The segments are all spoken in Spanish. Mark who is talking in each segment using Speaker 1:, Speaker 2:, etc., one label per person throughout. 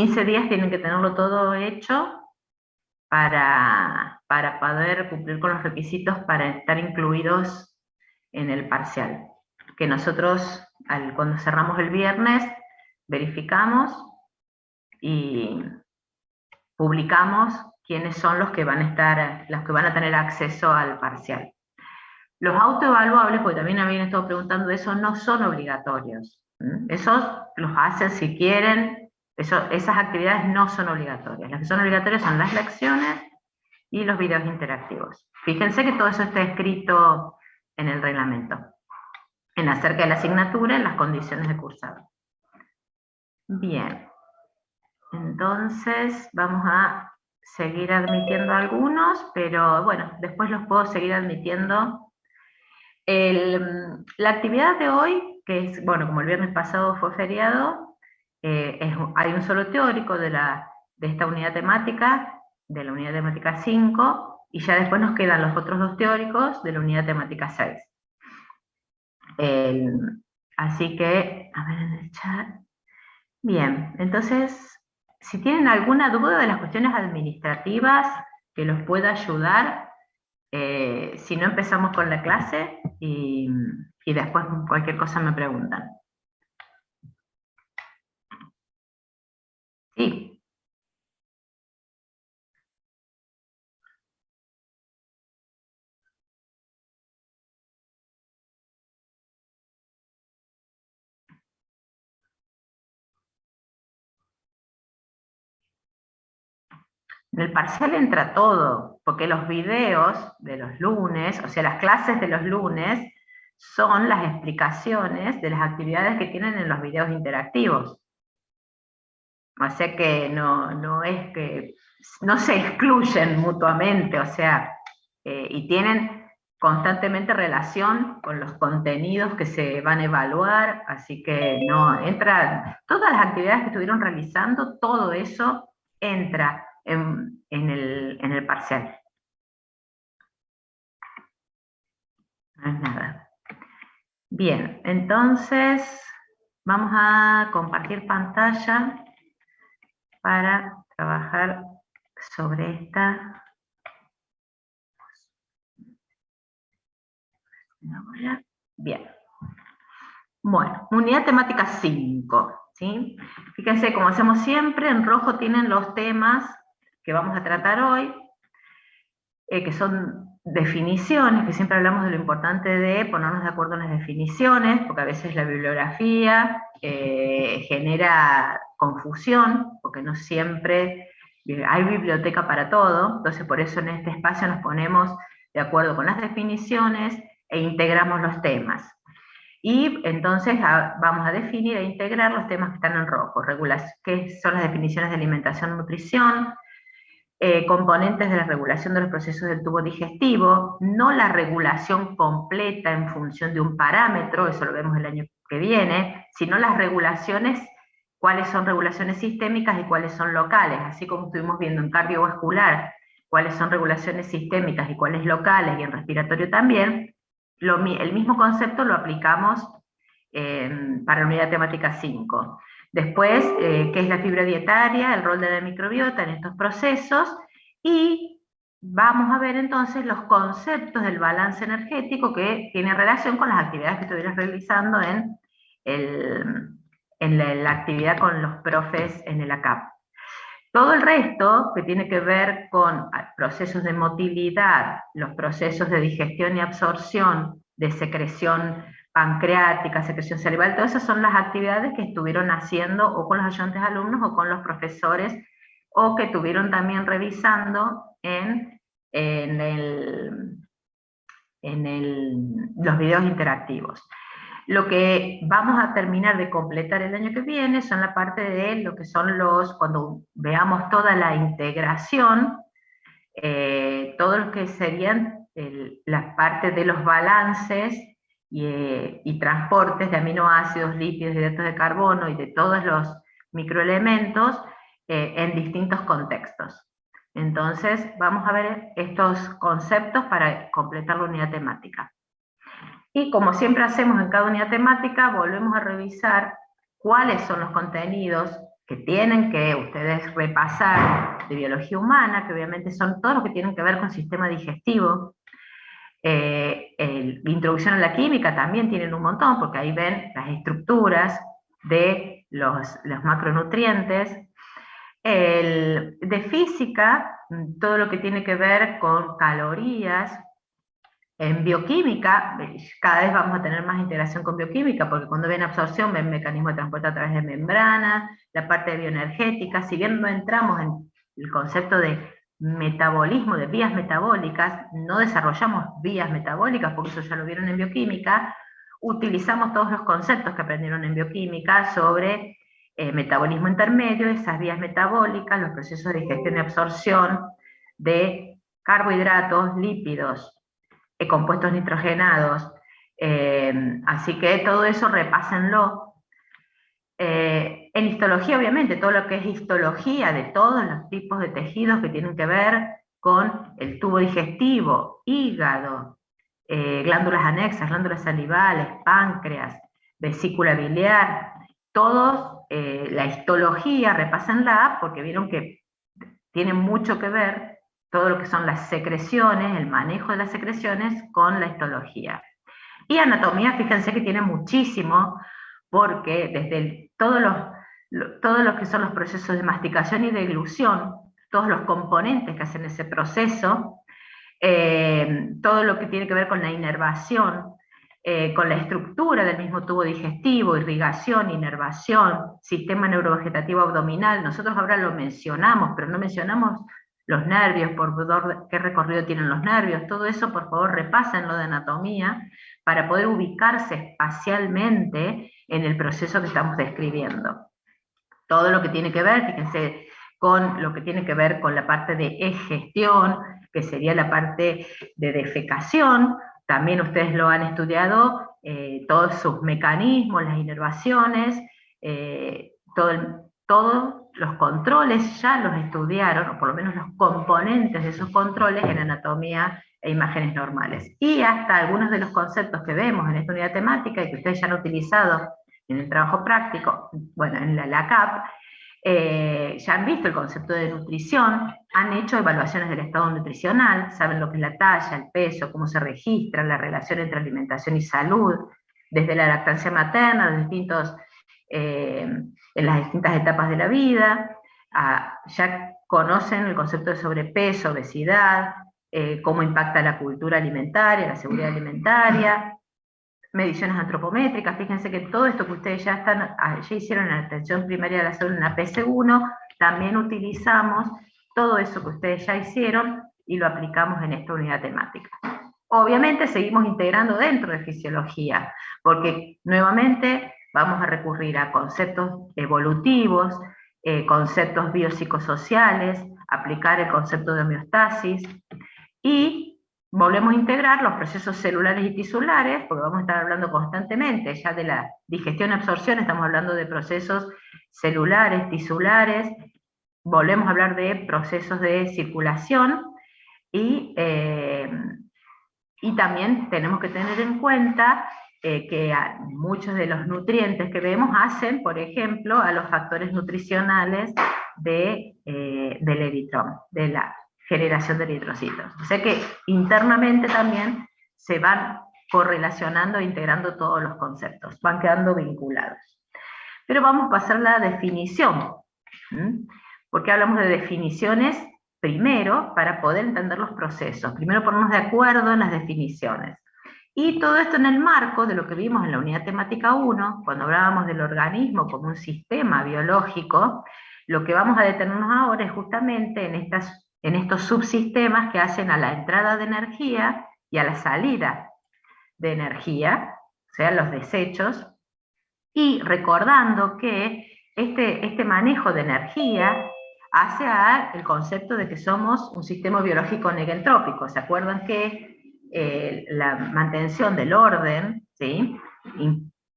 Speaker 1: 15 días tienen que tenerlo todo hecho para poder cumplir con los requisitos para estar incluidos en el parcial. Que nosotros, cuando cerramos el viernes, verificamos y publicamos quiénes son los que van a tener acceso al parcial. Los autoevaluables, porque también habían estado preguntando de eso, no son obligatorios. Esos los hacen si quieren, esas actividades no son obligatorias. Las que son obligatorias son las lecciones y los videos interactivos. Fíjense que todo eso está escrito en el reglamento, en acerca de la asignatura, en las condiciones de cursado. Bien, entonces vamos a seguir admitiendo algunos, pero bueno, después los puedo seguir admitiendo. La actividad de hoy, que es, bueno, como el viernes pasado fue feriado, hay un solo teórico de esta unidad temática, de la unidad temática 5, y ya después nos quedan los otros dos teóricos de la unidad temática 6. Así que, a ver en el chat. Bien, entonces, si tienen alguna duda de las cuestiones administrativas que los pueda ayudar, si no, empezamos con la clase y después cualquier cosa me preguntan. Sí. En el parcial entra todo, porque los videos de los lunes, o sea, las clases de los lunes, son las explicaciones de las actividades que tienen en los videos interactivos. O sea que no es que no se excluyen mutuamente, o sea, y tienen constantemente relación con los contenidos que se van a evaluar, así que no, entra, todas las actividades que estuvieron realizando, todo eso entra en el parcial. No es nada. Bien, entonces vamos a compartir pantalla para trabajar sobre esta. Bien. Bueno, unidad temática 5, ¿sí? Fíjense, como hacemos siempre, en rojo tienen los temas que vamos a tratar hoy, que son definiciones, que siempre hablamos de lo importante de ponernos de acuerdo en las definiciones, porque a veces la bibliografía genera confusión, porque no siempre hay biblioteca para todo, entonces por eso en este espacio nos ponemos de acuerdo con las definiciones e integramos los temas. Y entonces vamos a definir e integrar los temas que están en rojo, que son las definiciones de alimentación y nutrición, componentes de la regulación de los procesos del tubo digestivo, no la regulación completa en función de un parámetro, eso lo vemos el año que viene, sino las regulaciones, cuáles son regulaciones sistémicas y cuáles son locales, así como estuvimos viendo en cardiovascular, cuáles son regulaciones sistémicas y cuáles locales, y en respiratorio también. El mismo concepto lo aplicamos para la unidad temática 5. Después, qué es la fibra dietaria, el rol de la microbiota en estos procesos, y vamos a ver entonces los conceptos del balance energético que tiene relación con las actividades que estuvieras realizando en la actividad con los profes en el ACAP. Todo el resto, que tiene que ver con procesos de motilidad, los procesos de digestión y absorción, de secreción pancreática, secreción salival, todas esas son las actividades que estuvieron haciendo o con los ayudantes alumnos o con los profesores, o que estuvieron también revisando los videos interactivos. Lo que vamos a terminar de completar el año que viene son la parte de lo que son cuando veamos toda la integración, todo lo que serían las partes de los balances y transportes de aminoácidos, lípidos, hidratos de carbono y de todos los microelementos en distintos contextos. Entonces vamos a ver estos conceptos para completar la unidad temática. Y como siempre hacemos en cada unidad temática, volvemos a revisar cuáles son los contenidos que tienen que ustedes repasar de biología humana, que obviamente son todos los que tienen que ver con sistema digestivo. Introducción a la química también tienen un montón, porque ahí ven las estructuras de los macronutrientes. De física, todo lo que tiene que ver con calorías. En bioquímica, cada vez vamos a tener más integración con bioquímica, porque cuando ven absorción, ven mecanismo de transporte a través de membrana, la parte de bioenergética. Si bien no entramos en el concepto de metabolismo, de vías metabólicas, no desarrollamos vías metabólicas, porque eso ya lo vieron en bioquímica, utilizamos todos los conceptos que aprendieron en bioquímica sobre metabolismo intermedio, esas vías metabólicas, los procesos de digestión y absorción de carbohidratos, lípidos, compuestos nitrogenados, así que todo eso repásenlo. En histología, obviamente, todo lo que es histología de todos los tipos de tejidos que tienen que ver con el tubo digestivo, hígado, glándulas anexas, glándulas salivales, páncreas, vesícula biliar, todos, la histología, repásenla, porque vieron que tiene mucho que ver todo lo que son las secreciones, el manejo de las secreciones con la histología. Y anatomía, fíjense que tiene muchísimo, porque desde todo lo que son los procesos de masticación y deglución, todos los componentes que hacen ese proceso, todo lo que tiene que ver con la inervación, con la estructura del mismo tubo digestivo, irrigación, inervación, sistema neurovegetativo abdominal. Nosotros ahora lo mencionamos, pero no mencionamos los nervios, por qué recorrido tienen los nervios. Todo eso, por favor, repásenlo de anatomía para poder ubicarse espacialmente en el proceso que estamos describiendo. Todo lo que tiene que ver, fíjense, con lo que tiene que ver con la parte de egestión, que sería la parte de defecación. También ustedes lo han estudiado, todos sus mecanismos, las inervaciones, todos los controles ya los estudiaron, o por lo menos los componentes de esos controles en anatomía e imágenes normales. Y hasta algunos de los conceptos que vemos en esta unidad temática y que ustedes ya han utilizado en el trabajo práctico, bueno, en la CAP, ya han visto el concepto de nutrición, han hecho evaluaciones del estado nutricional, saben lo que es la talla, el peso, cómo se registra, la relación entre alimentación y salud, desde la lactancia materna, en las distintas etapas de la vida. Ya conocen el concepto de sobrepeso, obesidad, cómo impacta la cultura alimentaria, la seguridad alimentaria, mediciones antropométricas. Fíjense que todo esto que ustedes ya hicieron en la atención primaria de la salud en la PC1, también utilizamos todo eso que ustedes ya hicieron y lo aplicamos en esta unidad temática. Obviamente seguimos integrando dentro de fisiología, porque nuevamente vamos a recurrir a conceptos evolutivos, conceptos biopsicosociales, aplicar el concepto de homeostasis, y volvemos a integrar los procesos celulares y tisulares, porque vamos a estar hablando constantemente, ya de la digestión y absorción, estamos hablando de procesos celulares, tisulares, volvemos a hablar de procesos de circulación, y también tenemos que tener en cuenta que muchos de los nutrientes que vemos hacen, por ejemplo, a los factores nutricionales del eritrón, de la generación de eritrocitos. O sea que internamente también se van correlacionando e integrando todos los conceptos, van quedando vinculados. Pero vamos a pasar a la definición. ¿Por qué hablamos de definiciones? Primero, para poder entender los procesos. Primero ponernos de acuerdo en las definiciones. Y todo esto en el marco de lo que vimos en la unidad temática 1, cuando hablábamos del organismo como un sistema biológico, lo que vamos a detenernos ahora es justamente en estos subsistemas que hacen a la entrada de energía y a la salida de energía, o sea, los desechos, y recordando que este manejo de energía hace al concepto de que somos un sistema biológico negentrópico. ¿Se acuerdan que la mantención del orden, ¿sí?,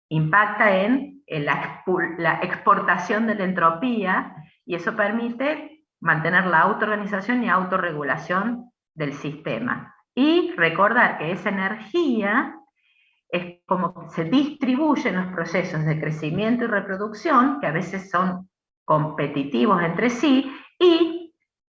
Speaker 1: impacta en la exportación de la entropía, y eso permite mantener la autoorganización y autorregulación del sistema? Y recordar que esa energía es como se distribuyen los procesos de crecimiento y reproducción, que a veces son competitivos entre sí y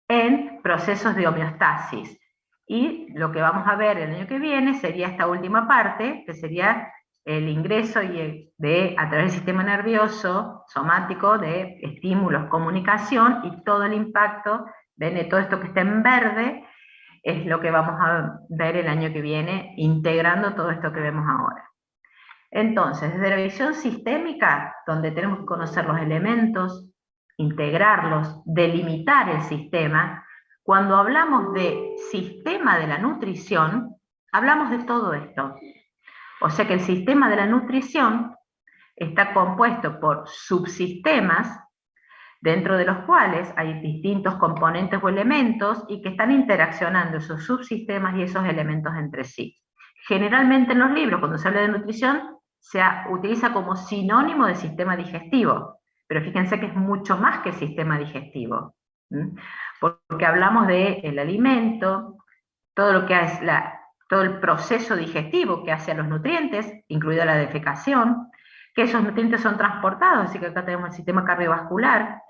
Speaker 1: en procesos de homeostasis. Y lo que vamos a ver el año que viene sería esta última parte, que sería el ingreso a través del sistema nervioso somático de estímulos, comunicación y todo el impacto, ven, todo esto que está en verde, es lo que vamos a ver el año que viene, integrando todo esto que vemos ahora. Entonces, desde la visión sistémica, donde tenemos que conocer los elementos, integrarlos, delimitar el sistema, cuando hablamos de sistema de la nutrición, hablamos de todo esto. O sea que el sistema de la nutrición está compuesto por subsistemas, dentro de los cuales hay distintos componentes o elementos y que están interaccionando esos subsistemas y esos elementos entre sí. Generalmente en los libros, cuando se habla de nutrición, se utiliza como sinónimo de sistema digestivo, pero fíjense que es mucho más que sistema digestivo, porque hablamos del alimento, todo lo que es todo el proceso digestivo que hace a los nutrientes, incluida la defecación, que esos nutrientes son transportados, así que acá tenemos el sistema cardiovascular,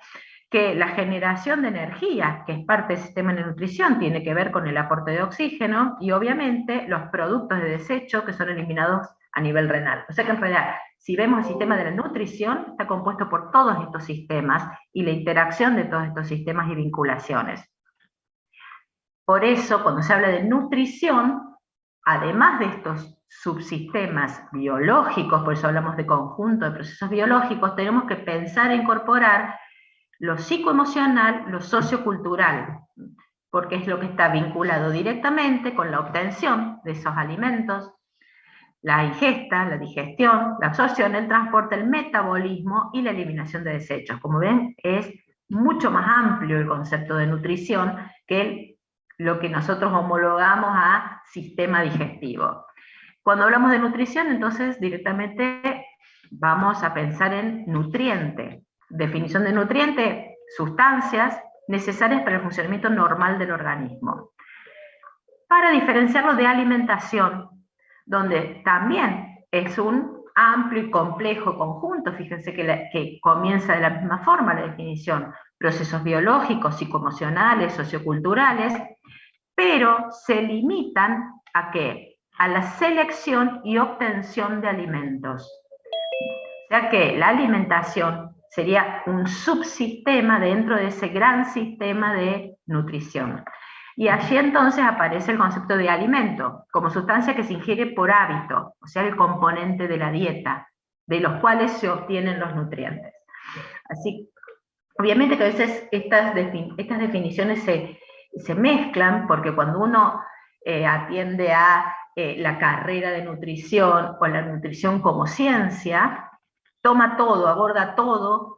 Speaker 1: que la generación de energía, que es parte del sistema de nutrición, tiene que ver con el aporte de oxígeno, y obviamente los productos de desecho que son eliminados a nivel renal. O sea que en realidad, si vemos el sistema de la nutrición, está compuesto por todos estos sistemas, y la interacción de todos estos sistemas y vinculaciones. Por eso, cuando se habla de nutrición, además de estos subsistemas biológicos, por eso hablamos de conjunto de procesos biológicos, tenemos que pensar e incorporar lo psicoemocional, lo sociocultural, porque es lo que está vinculado directamente con la obtención de esos alimentos, la ingesta, la digestión, la absorción, el transporte, el metabolismo y la eliminación de desechos. Como ven, es mucho más amplio el concepto de nutrición que lo que nosotros homologamos a sistema digestivo. Cuando hablamos de nutrición, entonces directamente vamos a pensar en nutriente. Definición de nutriente: sustancias necesarias para el funcionamiento normal del organismo. Para diferenciarlo de alimentación, donde también es un amplio y complejo conjunto, fíjense que comienza de la misma forma la definición: procesos biológicos, psicoemocionales, socioculturales, pero se limitan ¿a qué? A la selección y obtención de alimentos. O sea que la alimentación sería un subsistema dentro de ese gran sistema de nutrición. Y allí entonces aparece el concepto de alimento, como sustancia que se ingiere por hábito, o sea, el componente de la dieta, de los cuales se obtienen los nutrientes. Así, obviamente que a veces estas definiciones se mezclan, porque cuando uno atiende a la carrera de nutrición o la nutrición como ciencia, toma todo, aborda todo,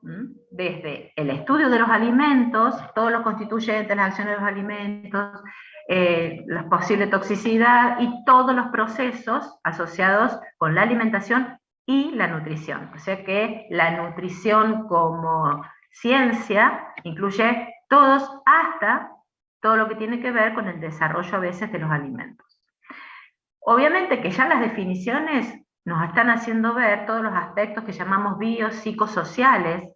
Speaker 1: desde el estudio de los alimentos, todos los constituyentes, las acciones de los alimentos, la posible toxicidad y todos los procesos asociados con la alimentación y la nutrición. O sea que la nutrición como ciencia incluye todos, hasta todo lo que tiene que ver con el desarrollo a veces de los alimentos. Obviamente que ya las definiciones nos están haciendo ver todos los aspectos que llamamos biopsicosociales,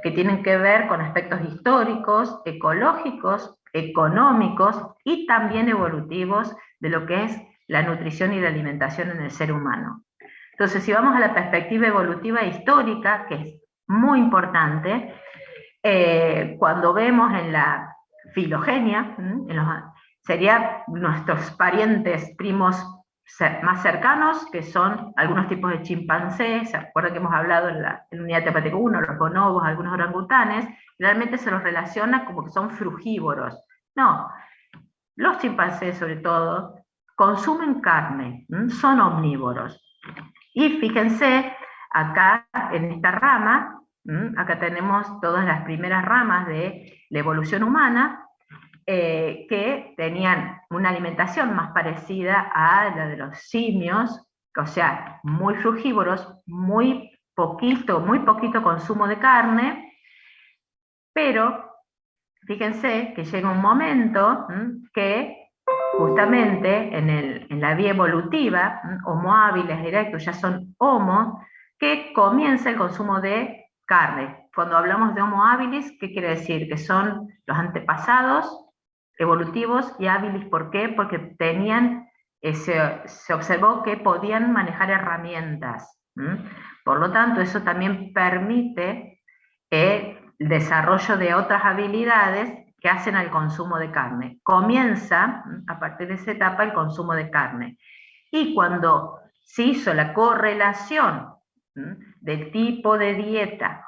Speaker 1: que tienen que ver con aspectos históricos, ecológicos, económicos y también evolutivos de lo que es la nutrición y la alimentación en el ser humano. Entonces, si vamos a la perspectiva evolutiva e histórica, que es muy importante, cuando vemos en la filogenia, serían nuestros parientes primos más cercanos, que son algunos tipos de chimpancés. Se acuerdan que hemos hablado en la unidad temática 1, los bonobos, algunos orangutanes, realmente se los relaciona como que son frugívoros. No, los chimpancés sobre todo consumen carne, son omnívoros. Y fíjense, acá en esta rama, acá tenemos todas las primeras ramas de la evolución humana, que tenían una alimentación más parecida a la de los simios, o sea, muy frugívoros, muy poquito consumo de carne, pero fíjense que llega un momento que justamente en la vía evolutiva, Homo habilis erectus ya son Homo, que comienza el consumo de carne, cuando hablamos de Homo habilis, ¿qué quiere decir? Que son los antepasados evolutivos y habilis, ¿por qué? Porque tenían, se observó que podían manejar herramientas. Por lo tanto, eso también permite el desarrollo de otras habilidades que hacen al consumo de carne. Comienza, a partir de esa etapa, el consumo de carne. Y cuando se hizo la correlación del tipo de dieta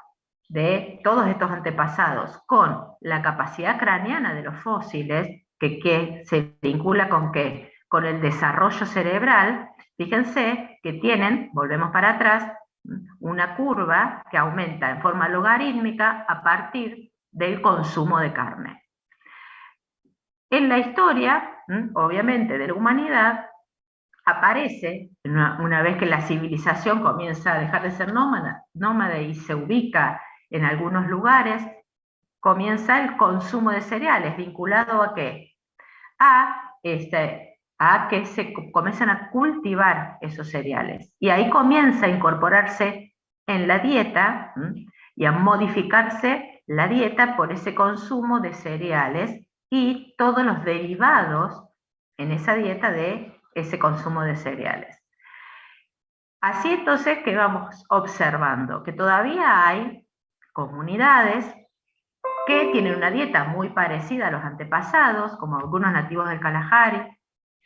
Speaker 1: de todos estos antepasados con la capacidad craneana de los fósiles, que se vincula con qué? Con el desarrollo cerebral, fíjense que tienen, volvemos para atrás, una curva que aumenta en forma logarítmica a partir del consumo de carne. En la historia, obviamente, de la humanidad, aparece, una vez que la civilización comienza a dejar de ser nómada y se ubica en algunos lugares, comienza el consumo de cereales, vinculado a qué? A que se comienzan a cultivar esos cereales. Y ahí comienza a incorporarse en la dieta y a modificarse la dieta por ese consumo de cereales y todos los derivados en esa dieta de ese consumo de cereales. Así entonces que vamos observando que todavía hay comunidades que tienen una dieta muy parecida a los antepasados, como algunos nativos del Kalahari,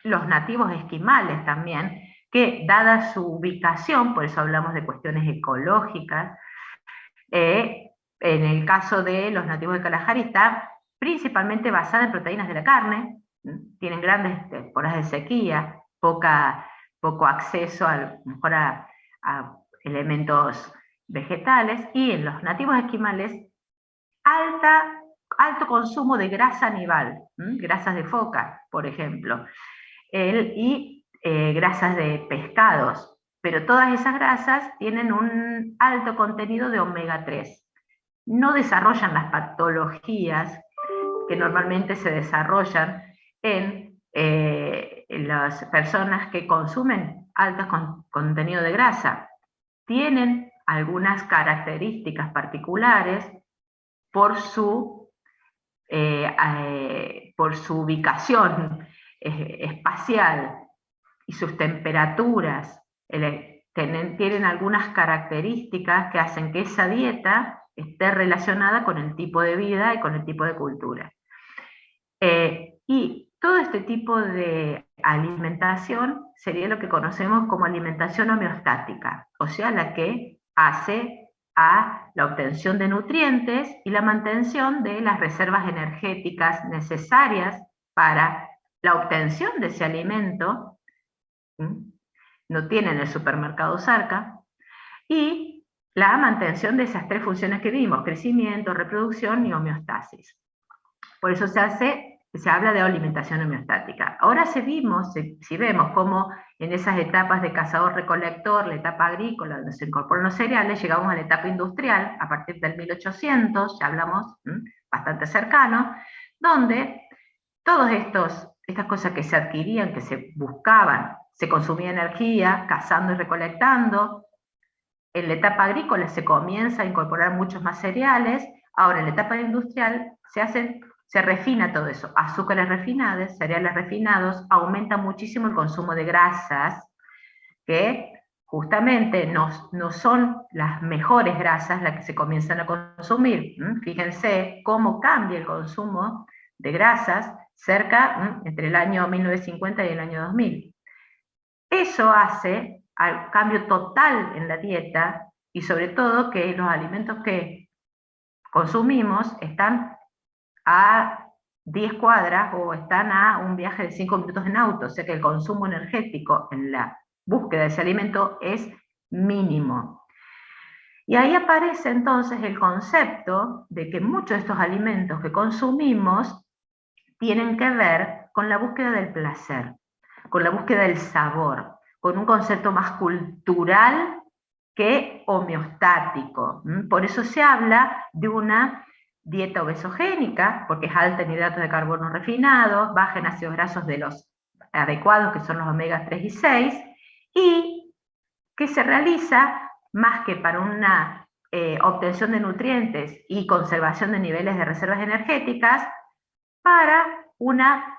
Speaker 1: los nativos esquimales también, que dada su ubicación, por eso hablamos de cuestiones ecológicas, en el caso de los nativos del Kalahari está principalmente basada en proteínas de la carne, tienen grandes temporadas de sequía, poco acceso mejor a elementos vegetales, y en los nativos esquimales alto consumo de grasa animal, grasas de foca, por ejemplo, y grasas de pescados, pero todas esas grasas tienen un alto contenido de omega 3. No desarrollan las patologías que normalmente se desarrollan en las personas que consumen alto contenido de grasa. Tienen algunas características particulares por su ubicación espacial y sus temperaturas. Tienen algunas características que hacen que esa dieta esté relacionada con el tipo de vida y con el tipo de cultura. Y todo este tipo de alimentación sería lo que conocemos como alimentación homeostática, o sea, la que hace a la obtención de nutrientes y la mantención de las reservas energéticas necesarias para la obtención de ese alimento. No tienen el supermercado cerca, y la mantención de esas tres funciones que vimos: crecimiento, reproducción y homeostasis. Por eso se habla de alimentación homeostática. Ahora si vemos cómo en esas etapas de cazador-recolector, la etapa agrícola, donde se incorporan los cereales, llegamos a la etapa industrial, a partir del 1800, ya hablamos bastante cercano, donde todas estas cosas que se adquirían, que se buscaban, se consumía energía, cazando y recolectando. En la etapa agrícola se comienza a incorporar muchos más cereales. Ahora en la etapa industrial se refina todo eso, azúcares refinados, cereales refinados, aumenta muchísimo el consumo de grasas, que justamente no son las mejores grasas las que se comienzan a consumir. Fíjense cómo cambia el consumo de grasas entre el año 1950 y el año 2000. Eso hace al cambio total en la dieta, y sobre todo que los alimentos que consumimos están a 10 cuadras o están a un viaje de 5 minutos en auto, o sea que el consumo energético en la búsqueda de ese alimento es mínimo. Y ahí aparece entonces el concepto de que muchos de estos alimentos que consumimos tienen que ver con la búsqueda del placer, con la búsqueda del sabor, con un concepto más cultural que homeostático. Por eso se habla de una dieta obesogénica, porque es alta en hidratos de carbono refinados, baja en ácidos grasos de los adecuados, que son los omega 3 y 6, y que se realiza más que para una obtención de nutrientes y conservación de niveles de reservas energéticas para una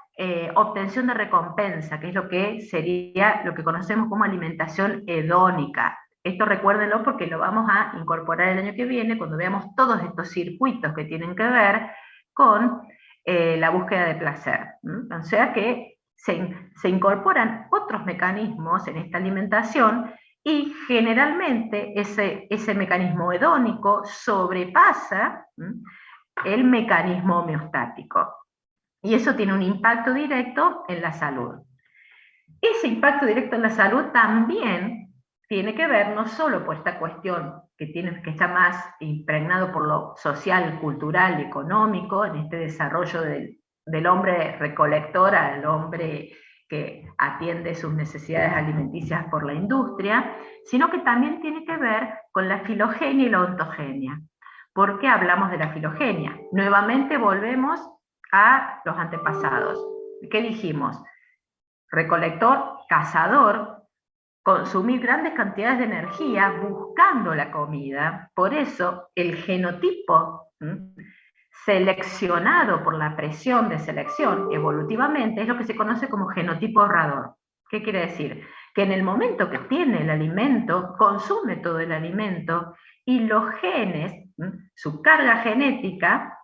Speaker 1: obtención de recompensa, que es lo que sería lo que conocemos como alimentación hedónica. Esto recuérdenlo porque lo vamos a incorporar el año que viene cuando veamos todos estos circuitos que tienen que ver con la búsqueda de placer. O sea que se incorporan otros mecanismos en esta alimentación y generalmente ese mecanismo hedónico sobrepasa el mecanismo homeostático. Y eso tiene un impacto directo en la salud. Ese impacto directo en la salud también tiene que ver no solo por esta cuestión que está más impregnado por lo social, cultural y económico, en este desarrollo del hombre recolector al hombre que atiende sus necesidades alimenticias por la industria, sino que también tiene que ver con la filogenia y la ontogenia. ¿Por qué hablamos de la filogenia? Nuevamente volvemos a los antepasados. ¿Qué dijimos? Recolector, cazador, consumir grandes cantidades de energía buscando la comida. Por eso el genotipo seleccionado por la presión de selección evolutivamente es lo que se conoce como genotipo ahorrador. ¿Qué quiere decir? Que en el momento que tiene el alimento, consume todo el alimento y los genes, su carga genética,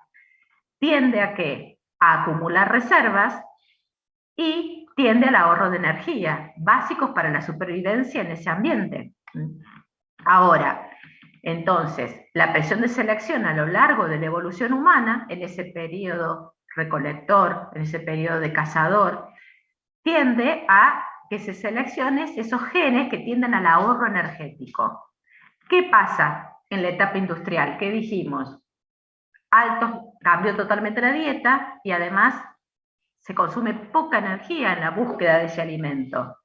Speaker 1: tiende a ¿qué? A acumular reservas y tiende al ahorro de energía, básicos para la supervivencia en ese ambiente. Ahora, entonces, la presión de selección a lo largo de la evolución humana, en ese periodo recolector, en ese periodo de cazador, tiende a que se seleccionen esos genes que tienden al ahorro energético. ¿Qué pasa en la etapa industrial? ¿Qué dijimos? Cambió totalmente la dieta y además se consume poca energía en la búsqueda de ese alimento.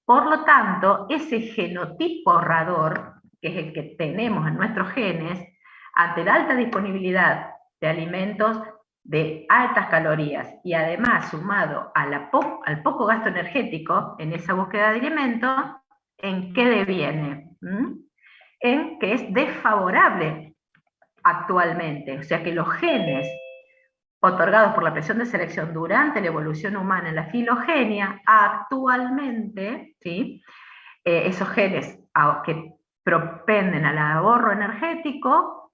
Speaker 1: Por lo tanto, ese genotipo ahorrador, que es el que tenemos en nuestros genes, ante la alta disponibilidad de alimentos de altas calorías y además sumado al poco gasto energético en esa búsqueda de alimentos, ¿en qué deviene? En que es desfavorable actualmente. O sea que los genes otorgados por la presión de selección durante la evolución humana en la filogenia, actualmente, ¿sí? Esos genes que propenden al ahorro energético,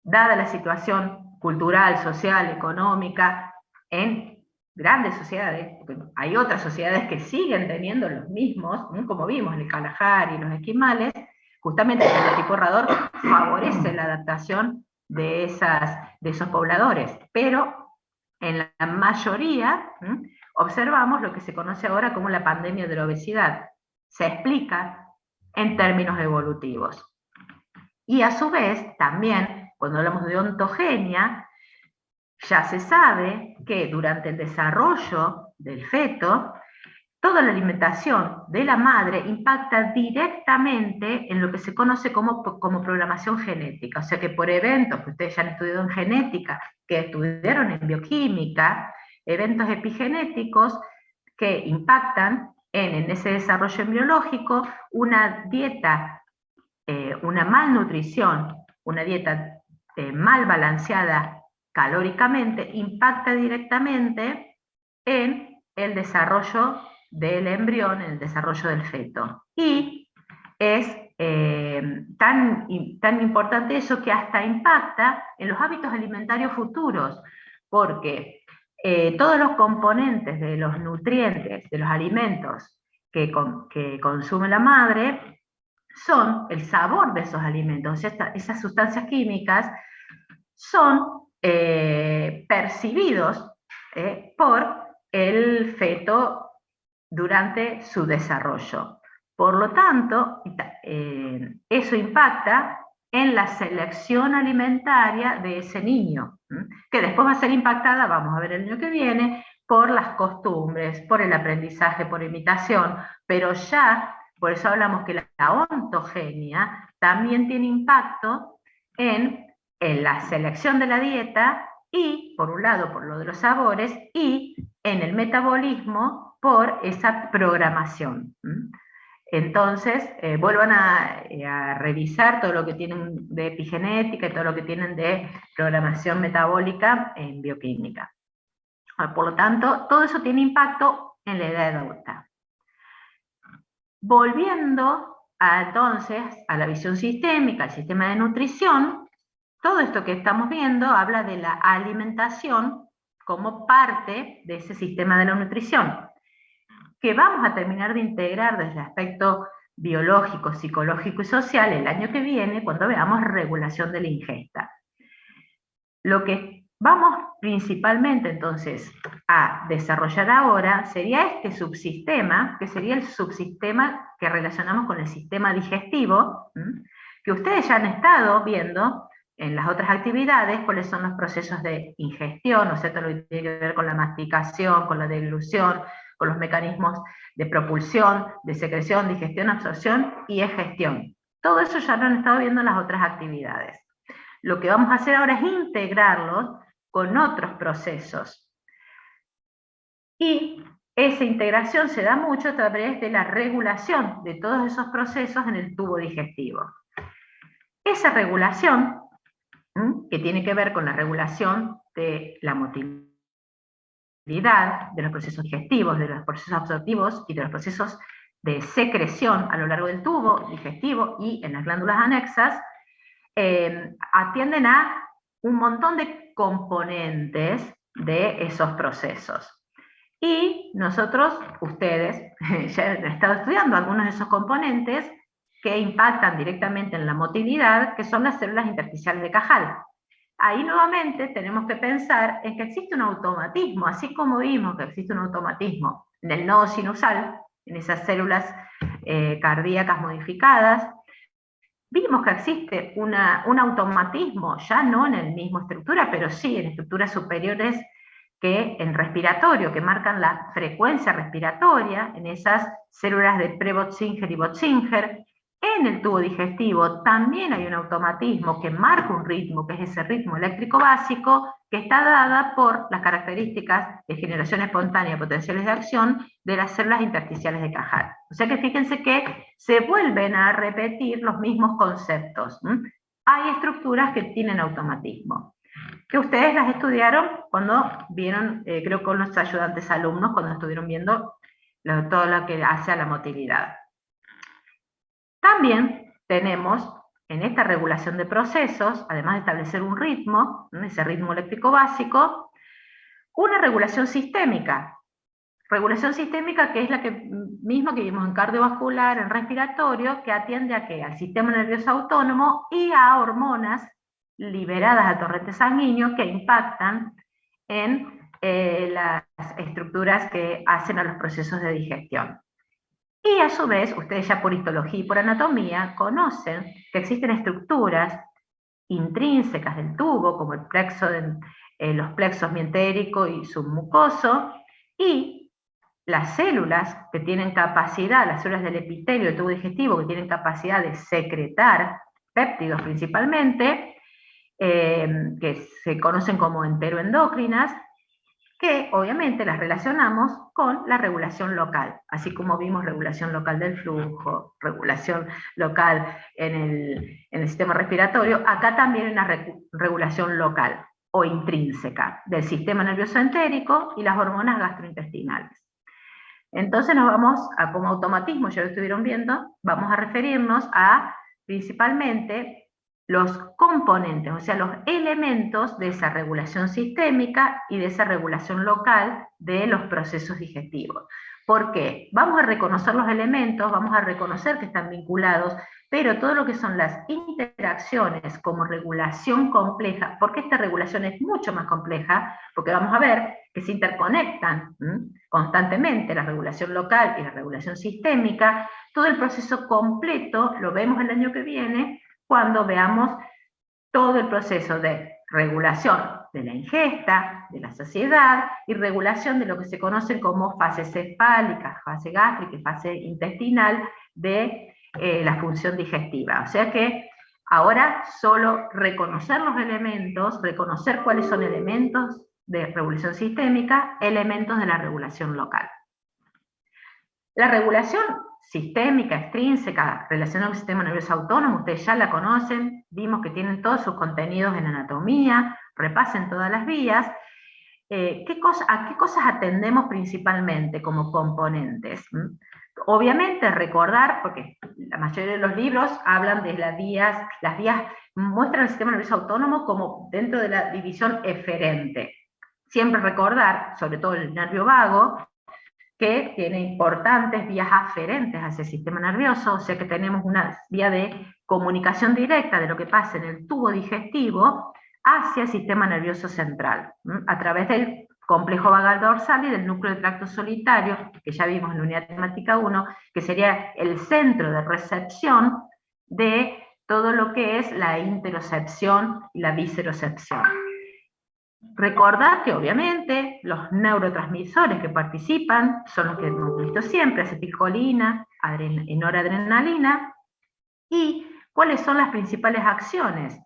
Speaker 1: dada la situación cultural, social, económica, en grandes sociedades, porque hay otras sociedades que siguen teniendo los mismos, como vimos en el Kalahari y los esquimales, justamente el genotipo ahorrador favorece la adaptación de esos pobladores, pero en la mayoría observamos lo que se conoce ahora como la pandemia de la obesidad. Se explica en términos evolutivos. Y a su vez, también, cuando hablamos de ontogenia, ya se sabe que durante el desarrollo del feto, toda la alimentación de la madre impacta directamente en lo que se conoce como programación genética. O sea que por eventos que ustedes ya han estudiado en genética, que estudiaron en bioquímica, eventos epigenéticos que impactan en ese desarrollo embriológico, una dieta, una malnutrición, una dieta mal balanceada calóricamente, impacta directamente en el desarrollo del embrión, en el desarrollo del feto. Y es tan importante eso que hasta impacta en los hábitos alimentarios futuros, porque todos los componentes de los nutrientes, de los alimentos que consume la madre, son el sabor de esos alimentos. O sea, esas sustancias químicas son percibidos por el feto durante su desarrollo. Por lo tanto, eso impacta en la selección alimentaria de ese niño, que después va a ser impactada, vamos a ver el año que viene, por las costumbres, por el aprendizaje, por imitación, pero ya, por eso hablamos que la ontogenia también tiene impacto en la selección de la dieta y, por un lado, por lo de los sabores, y en el metabolismo por esa programación. entonces vuelvan a revisar todo lo que tienen de epigenética y todo lo que tienen de programación metabólica en bioquímica. Por lo tanto, todo eso tiene impacto en la edad adulta. Volviendo entonces a la visión sistémica, al sistema de nutrición, todo esto que estamos viendo habla de la alimentación como parte de ese sistema de la nutrición, que vamos a terminar de integrar desde el aspecto biológico, psicológico y social el año que viene cuando veamos regulación de la ingesta. Lo que vamos principalmente entonces a desarrollar ahora sería este subsistema, que sería el subsistema que relacionamos con el sistema digestivo, que ustedes ya han estado viendo en las otras actividades, cuáles son los procesos de ingestión, ¿no es cierto? Lo que tiene que ver con la masticación, con la deglución, con los mecanismos de propulsión, de secreción, digestión, absorción y egestión. Todo eso ya lo han estado viendo en las otras actividades. Lo que vamos a hacer ahora es integrarlos con otros procesos. Y esa integración se da mucho a través de la regulación de todos esos procesos en el tubo digestivo. Esa regulación, que tiene que ver con la regulación de la motilidad, de los procesos digestivos, de los procesos absortivos y de los procesos de secreción a lo largo del tubo digestivo y en las glándulas anexas, atienden a un montón de componentes de esos procesos. Y nosotros, ustedes, ya han estado estudiando algunos de esos componentes que impactan directamente en la motilidad, que son las células intersticiales de Cajal. Ahí nuevamente tenemos que pensar en que existe un automatismo, así como vimos que existe un automatismo en el nodo sinusal, en esas células cardíacas modificadas, vimos que existe un automatismo, ya no en el mismo estructura, pero sí en estructuras superiores que en respiratorio, que marcan la frecuencia respiratoria en esas células de Pre-Bötzinger y Bötzinger. En el tubo digestivo también hay un automatismo que marca un ritmo, que es ese ritmo eléctrico básico, que está dada por las características de generación espontánea y potenciales de acción de las células intersticiales de Cajal. O sea que fíjense que se vuelven a repetir los mismos conceptos. Hay estructuras que tienen automatismo, que ustedes las estudiaron cuando vieron, creo con los ayudantes alumnos, cuando estuvieron viendo todo lo que hace a la motilidad. También tenemos en esta regulación de procesos, además de establecer un ritmo, ese ritmo eléctrico básico, una regulación sistémica. Regulación sistémica que es la misma que vimos en cardiovascular, en respiratorio, que atiende a ¿qué? Al sistema nervioso autónomo y a hormonas liberadas al torrente sanguíneo que impactan en las estructuras que hacen a los procesos de digestión. Y a su vez, ustedes ya por histología y por anatomía conocen que existen estructuras intrínsecas del tubo, como el plexo los plexos mientérico y submucoso, y las células que tienen capacidad, las células del epitelio del tubo digestivo, que tienen capacidad de secretar péptidos principalmente, que se conocen como enteroendocrinas, que obviamente las relacionamos con la regulación local, así como vimos regulación local del flujo, regulación local en el sistema respiratorio, acá también hay una regulación local o intrínseca del sistema nervioso entérico y las hormonas gastrointestinales. Entonces nos vamos a, como automatismo, ya lo estuvieron viendo, vamos a referirnos a principalmente los componentes, o sea, los elementos de esa regulación sistémica y de esa regulación local de los procesos digestivos. ¿Por qué? Vamos a reconocer los elementos, vamos a reconocer que están vinculados, pero todo lo que son las interacciones como regulación compleja, porque esta regulación es mucho más compleja, porque vamos a ver que se interconectan constantemente la regulación local y la regulación sistémica, todo el proceso completo lo vemos el año que viene, cuando veamos todo el proceso de regulación de la ingesta, de la saciedad, y regulación de lo que se conocen como fase cefálica, fase gástrica y fase intestinal de la función digestiva. O sea que ahora solo reconocer los elementos, reconocer cuáles son elementos de regulación sistémica, elementos de la regulación local. La regulación sistémica, extrínseca, relacionada al sistema nervioso autónomo, ustedes ya la conocen, vimos que tienen todos sus contenidos en anatomía, repasen todas las vías. ¿A qué cosas atendemos principalmente como componentes? Obviamente recordar, porque la mayoría de los libros hablan de las vías muestran el sistema nervioso autónomo como dentro de la división eferente. Siempre recordar, sobre todo el nervio vago, que tiene importantes vías aferentes hacia el sistema nervioso, o sea que tenemos una vía de comunicación directa de lo que pasa en el tubo digestivo hacia el sistema nervioso central, a través del complejo vagal dorsal y del núcleo de tracto solitario, que ya vimos en la unidad temática 1, que sería el centro de recepción de todo lo que es la interocepción y la viscerocepción. Recordar que obviamente los neurotransmisores que participan son los que hemos visto siempre, acetilcolina, noradrenalina, y cuáles son las principales acciones.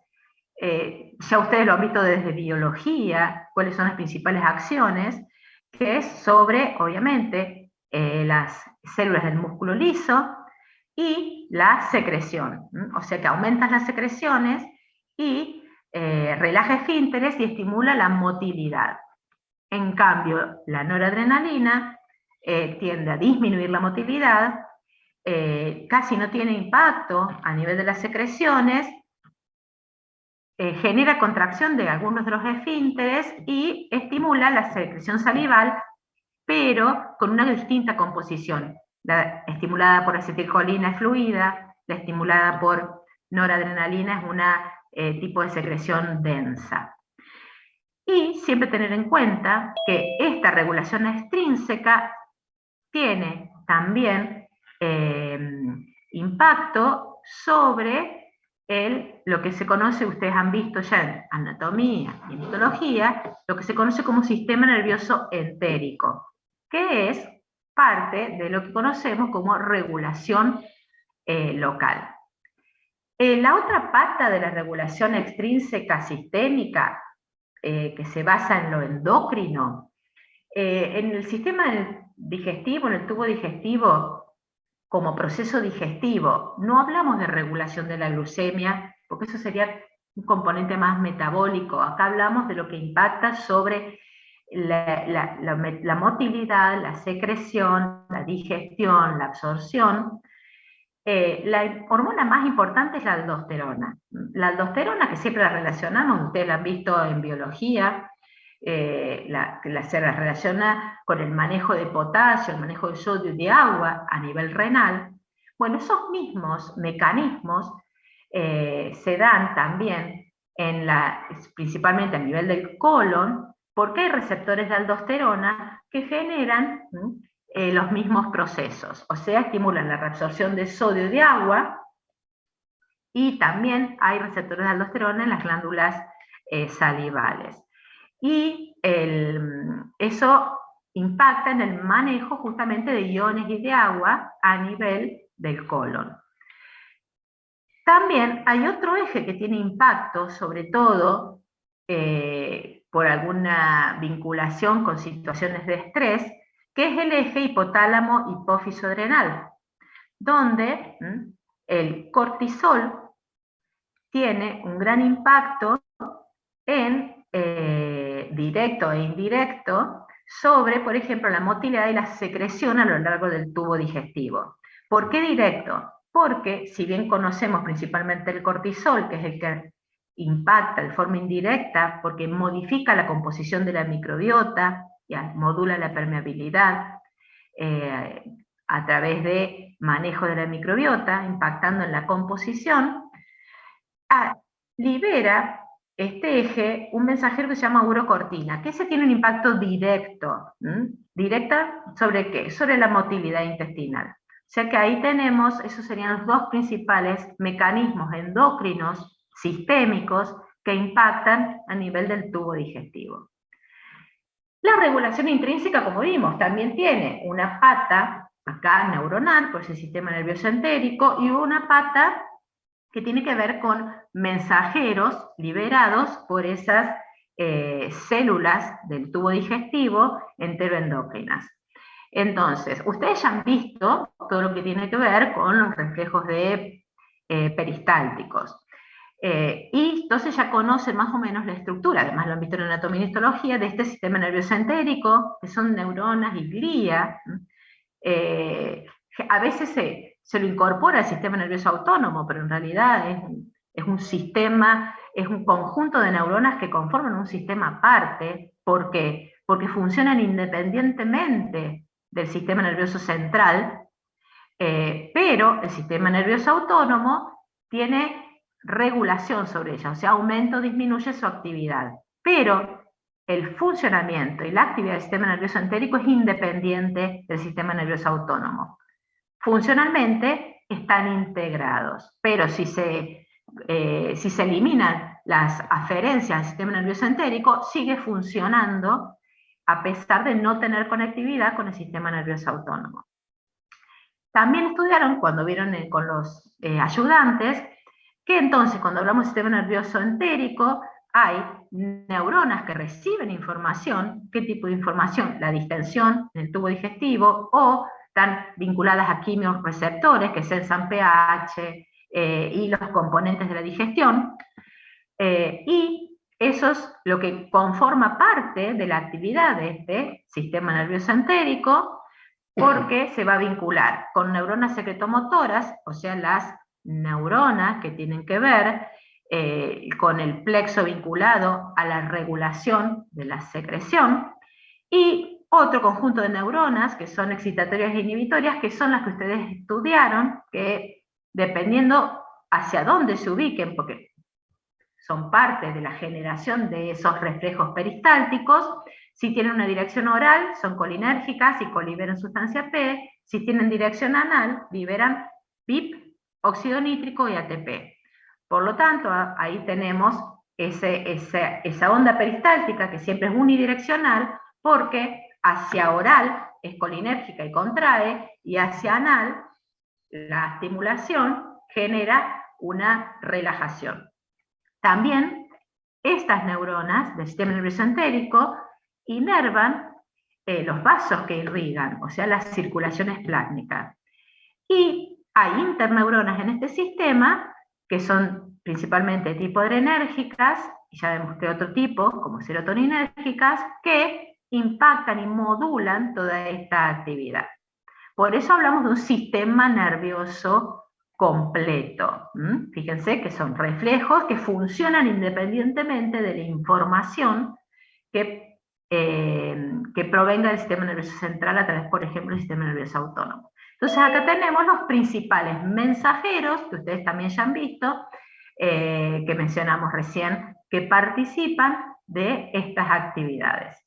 Speaker 1: Ya ustedes lo han visto desde biología, cuáles son las principales acciones, que es sobre, obviamente, las células del músculo liso y la secreción. O sea que aumentan las secreciones y relaja esfínteres y estimula la motilidad. En cambio, la noradrenalina tiende a disminuir la motilidad, casi no tiene impacto a nivel de las secreciones, genera contracción de algunos de los esfínteres y estimula la secreción salival, pero con una distinta composición. La estimulada por acetilcolina es fluida, la estimulada por noradrenalina es una tipo de secreción densa. Y siempre tener en cuenta que esta regulación extrínseca tiene también impacto sobre lo que se conoce, ustedes han visto ya en anatomía y en histología, lo que se conoce como sistema nervioso entérico, que es parte de lo que conocemos como regulación local. La otra pata de la regulación extrínseca sistémica, que se basa en lo endocrino, en el sistema digestivo, en el tubo digestivo, como proceso digestivo, no hablamos de regulación de la glucemia, porque eso sería un componente más metabólico. Acá hablamos de lo que impacta sobre la motilidad, la secreción, la digestión, la absorción. La hormona más importante es la aldosterona. La aldosterona, que siempre la relacionamos, ustedes la han visto en biología, se la relaciona con el manejo de potasio, el manejo de sodio y de agua a nivel renal. Bueno, esos mismos mecanismos se dan también principalmente a nivel del colon, porque hay receptores de aldosterona que generan los mismos procesos, o sea, estimulan la reabsorción de sodio y de agua, y también hay receptores de aldosterona en las glándulas salivales. Y eso impacta en el manejo justamente de iones y de agua a nivel del colon. También hay otro eje que tiene impacto, sobre todo por alguna vinculación con situaciones de estrés, que es el eje hipotálamo-hipófiso adrenal, donde el cortisol tiene un gran impacto en directo e indirecto sobre, por ejemplo, la motilidad y la secreción a lo largo del tubo digestivo. ¿Por qué directo? Porque si bien conocemos principalmente el cortisol, que es el que impacta de forma indirecta porque modifica la composición de la microbiota, modula la permeabilidad a través de manejo de la microbiota, impactando en la composición, libera este eje un mensajero que se llama urocortina, que ese tiene un impacto directo. ¿Directa sobre qué? Sobre la motilidad intestinal. O sea que ahí tenemos, esos serían los dos principales mecanismos endocrinos sistémicos que impactan a nivel del tubo digestivo. La regulación intrínseca, como vimos, también tiene una pata, acá neuronal, por ese sistema nervioso entérico, y una pata que tiene que ver con mensajeros liberados por esas células del tubo digestivo enteroendocrinas. Entonces, ustedes ya han visto todo lo que tiene que ver con los reflejos peristálticos. Y entonces ya conocen más o menos la estructura, además lo han visto en anatomía y histología, de este sistema nervioso entérico, que son neuronas y glía. A veces se lo incorpora al sistema nervioso autónomo, pero en realidad es un sistema, es un conjunto de neuronas que conforman un sistema aparte. ¿Por qué? Porque funcionan independientemente del sistema nervioso central, pero el sistema nervioso autónomo tiene regulación sobre ella, o sea, aumenta o disminuye su actividad. Pero el funcionamiento y la actividad del sistema nervioso entérico es independiente del sistema nervioso autónomo. Funcionalmente están integrados, pero si se eliminan las aferencias del sistema nervioso entérico, sigue funcionando a pesar de no tener conectividad con el sistema nervioso autónomo. También estudiaron, cuando vieron con los ayudantes, que entonces cuando hablamos de sistema nervioso entérico, hay neuronas que reciben información. ¿Qué tipo de información? La distensión en el tubo digestivo, o están vinculadas a quimiorreceptores que sensan pH y los componentes de la digestión. Y eso es lo que conforma parte de la actividad de este sistema nervioso entérico, porque se va a vincular con neuronas secretomotoras, o sea, las neuronas que tienen que ver con el plexo vinculado a la regulación de la secreción, y otro conjunto de neuronas que son excitatorias e inhibitorias, que son las que ustedes estudiaron, que dependiendo hacia dónde se ubiquen, porque son parte de la generación de esos reflejos peristálticos. Si tienen una dirección oral, son colinérgicas y coliberan sustancia P. Si tienen dirección anal, liberan PIP, óxido nítrico y ATP. Por lo tanto, ahí tenemos esa onda peristáltica que siempre es unidireccional, porque hacia oral es colinérgica y contrae, y hacia anal la estimulación genera una relajación. También estas neuronas del sistema nervioso entérico inervan los vasos que irrigan, o sea, la circulación esplácnica. Y hay interneuronas en este sistema que son principalmente tipo adrenérgicas, y ya vemos que otro tipo, como serotoninérgicas, que impactan y modulan toda esta actividad. Por eso hablamos de un sistema nervioso completo. Fíjense que son reflejos que funcionan independientemente de la información que provenga del sistema nervioso central a través, por ejemplo, del sistema nervioso autónomo. Entonces acá tenemos los principales mensajeros, que ustedes también ya han visto, que mencionamos recién, que participan de estas actividades.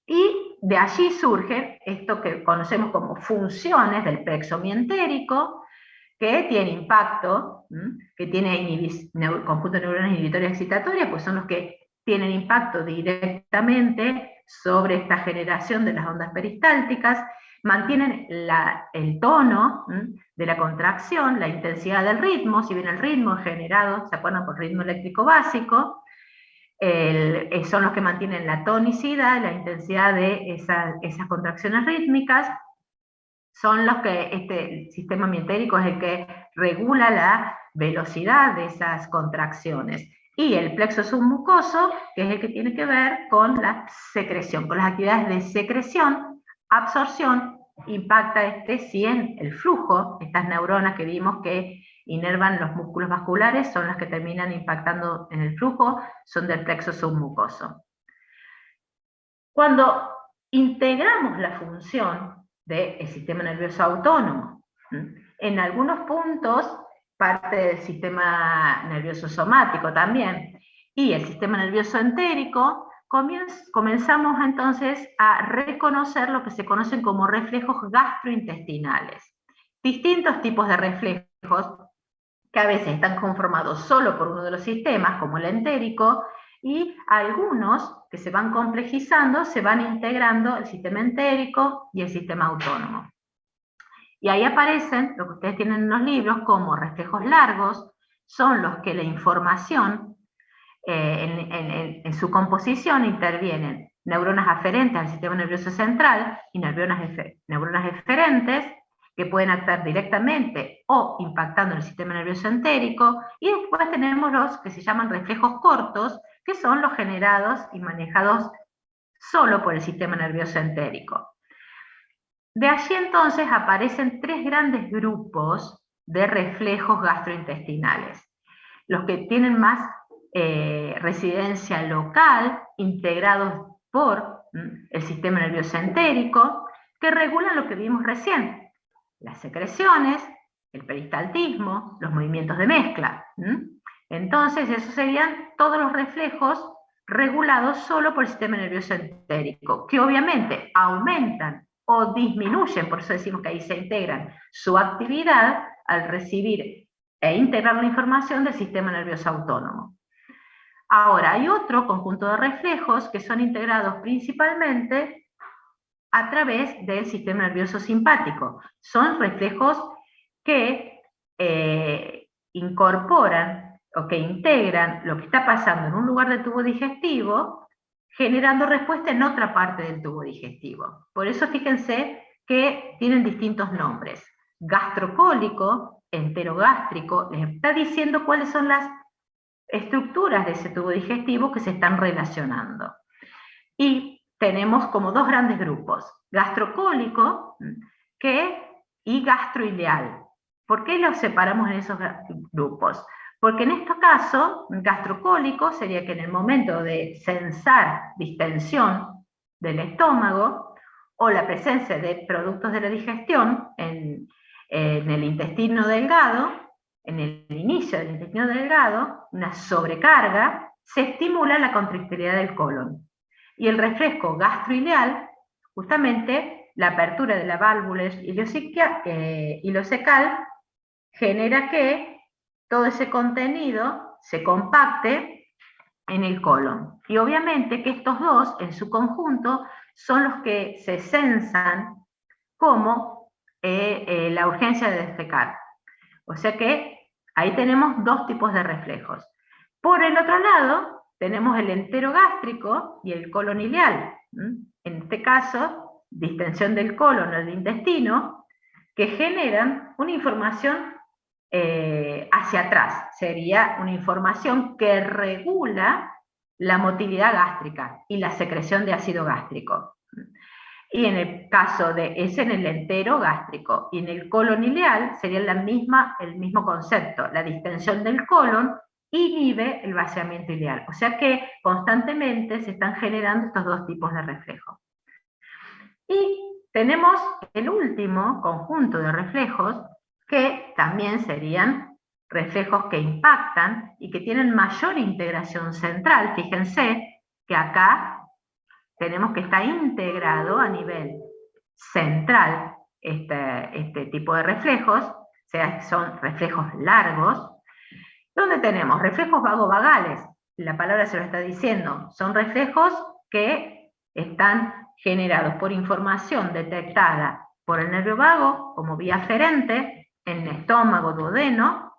Speaker 1: Y de allí surge esto que conocemos como funciones del plexo mientérico, que tiene impacto, que tiene conjunto de neuronas inhibitorias excitatorias, pues son los que tienen impacto directamente sobre esta generación de las ondas peristálticas, mantienen el tono de la contracción, la intensidad del ritmo. Si bien el ritmo es generado, se acuerdan, por ritmo eléctrico básico, son los que mantienen la tonicidad, la intensidad de esas contracciones rítmicas. Son los que, el sistema mientérico es el que regula la velocidad de esas contracciones. Y el plexo submucoso, que es el que tiene que ver con la secreción, con las actividades de secreción, absorción, impacta sí en el flujo. Estas neuronas que vimos que inervan los músculos vasculares son las que terminan impactando en el flujo, son del plexo submucoso. Cuando integramos la función del sistema nervioso autónomo, en algunos puntos parte del sistema nervioso somático también, y el sistema nervioso entérico, comenzamos entonces a reconocer lo que se conocen como reflejos gastrointestinales. Distintos tipos de reflejos que a veces están conformados solo por uno de los sistemas, como el entérico, y algunos que se van complejizando, se van integrando el sistema entérico y el sistema autónomo. Y ahí aparecen, lo que ustedes tienen en los libros, como reflejos largos, son los que la información en su composición intervienen neuronas aferentes al sistema nervioso central y neuronas eferentes, que pueden actuar directamente o impactando en el sistema nervioso entérico, y después tenemos los que se llaman reflejos cortos, que son los generados y manejados solo por el sistema nervioso entérico. De allí entonces aparecen tres grandes grupos de reflejos gastrointestinales. Los que tienen más residencia local, integrados por el sistema nervioso entérico, que regulan lo que vimos recién, las secreciones, el peristaltismo, los movimientos de mezcla. Entonces, esos serían todos los reflejos regulados solo por el sistema nervioso entérico, que obviamente aumentan o disminuyen, por eso decimos que ahí se integran, su actividad al recibir e integrar la información del sistema nervioso autónomo. Ahora, hay otro conjunto de reflejos que son integrados principalmente a través del sistema nervioso simpático. Son reflejos que incorporan o que integran lo que está pasando en un lugar del tubo digestivo, generando respuesta en otra parte del tubo digestivo. Por eso fíjense que tienen distintos nombres. Gastrocólico, enterogástrico, les está diciendo cuáles son las estructuras de ese tubo digestivo que se están relacionando. Y tenemos como dos grandes grupos, gastrocólico y gastroileal. ¿Por qué los separamos en esos grupos? Porque en este caso, gastrocólico sería que en el momento de censar distensión del estómago o la presencia de productos de la digestión en el intestino delgado, en el inicio del intestino delgado, una sobrecarga, se estimula la contractilidad del colon. Y el reflejo gastroileal, justamente la apertura de la válvula ileocecal, genera que todo ese contenido se compacte en el colon. Y obviamente que estos dos, en su conjunto, son los que se censan como la urgencia de defecar. O sea que ahí tenemos dos tipos de reflejos. Por el otro lado, tenemos el enterogástrico y el colon ileal. En este caso, distensión del colon o del intestino, que generan una información hacia atrás. Sería una información que regula la motilidad gástrica y la secreción de ácido gástrico. Y en el caso es en el enterogástrico, y en el colon ileal sería el mismo concepto. La distensión del colon inhibe el vaciamiento ileal. O sea que constantemente se están generando estos dos tipos de reflejos. Y tenemos el último conjunto de reflejos, que también serían reflejos que impactan y que tienen mayor integración central. Fíjense que acá tenemos que estar integrado a nivel central este tipo de reflejos, o sea, son reflejos largos, donde tenemos reflejos vagovagales, la palabra se lo está diciendo, son reflejos que están generados por información detectada por el nervio vago como vía aferente en el estómago, duodeno,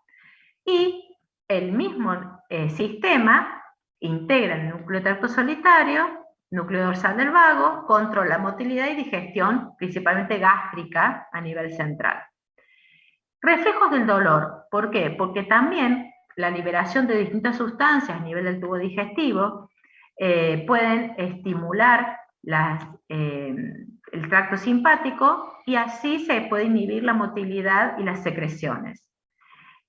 Speaker 1: y el mismo sistema integra el núcleo tracto solitario, núcleo dorsal del vago, controla motilidad y digestión, principalmente gástrica a nivel central. Reflejos del dolor, ¿por qué? Porque también la liberación de distintas sustancias a nivel del tubo digestivo pueden estimular el tracto simpático y así se puede inhibir la motilidad y las secreciones.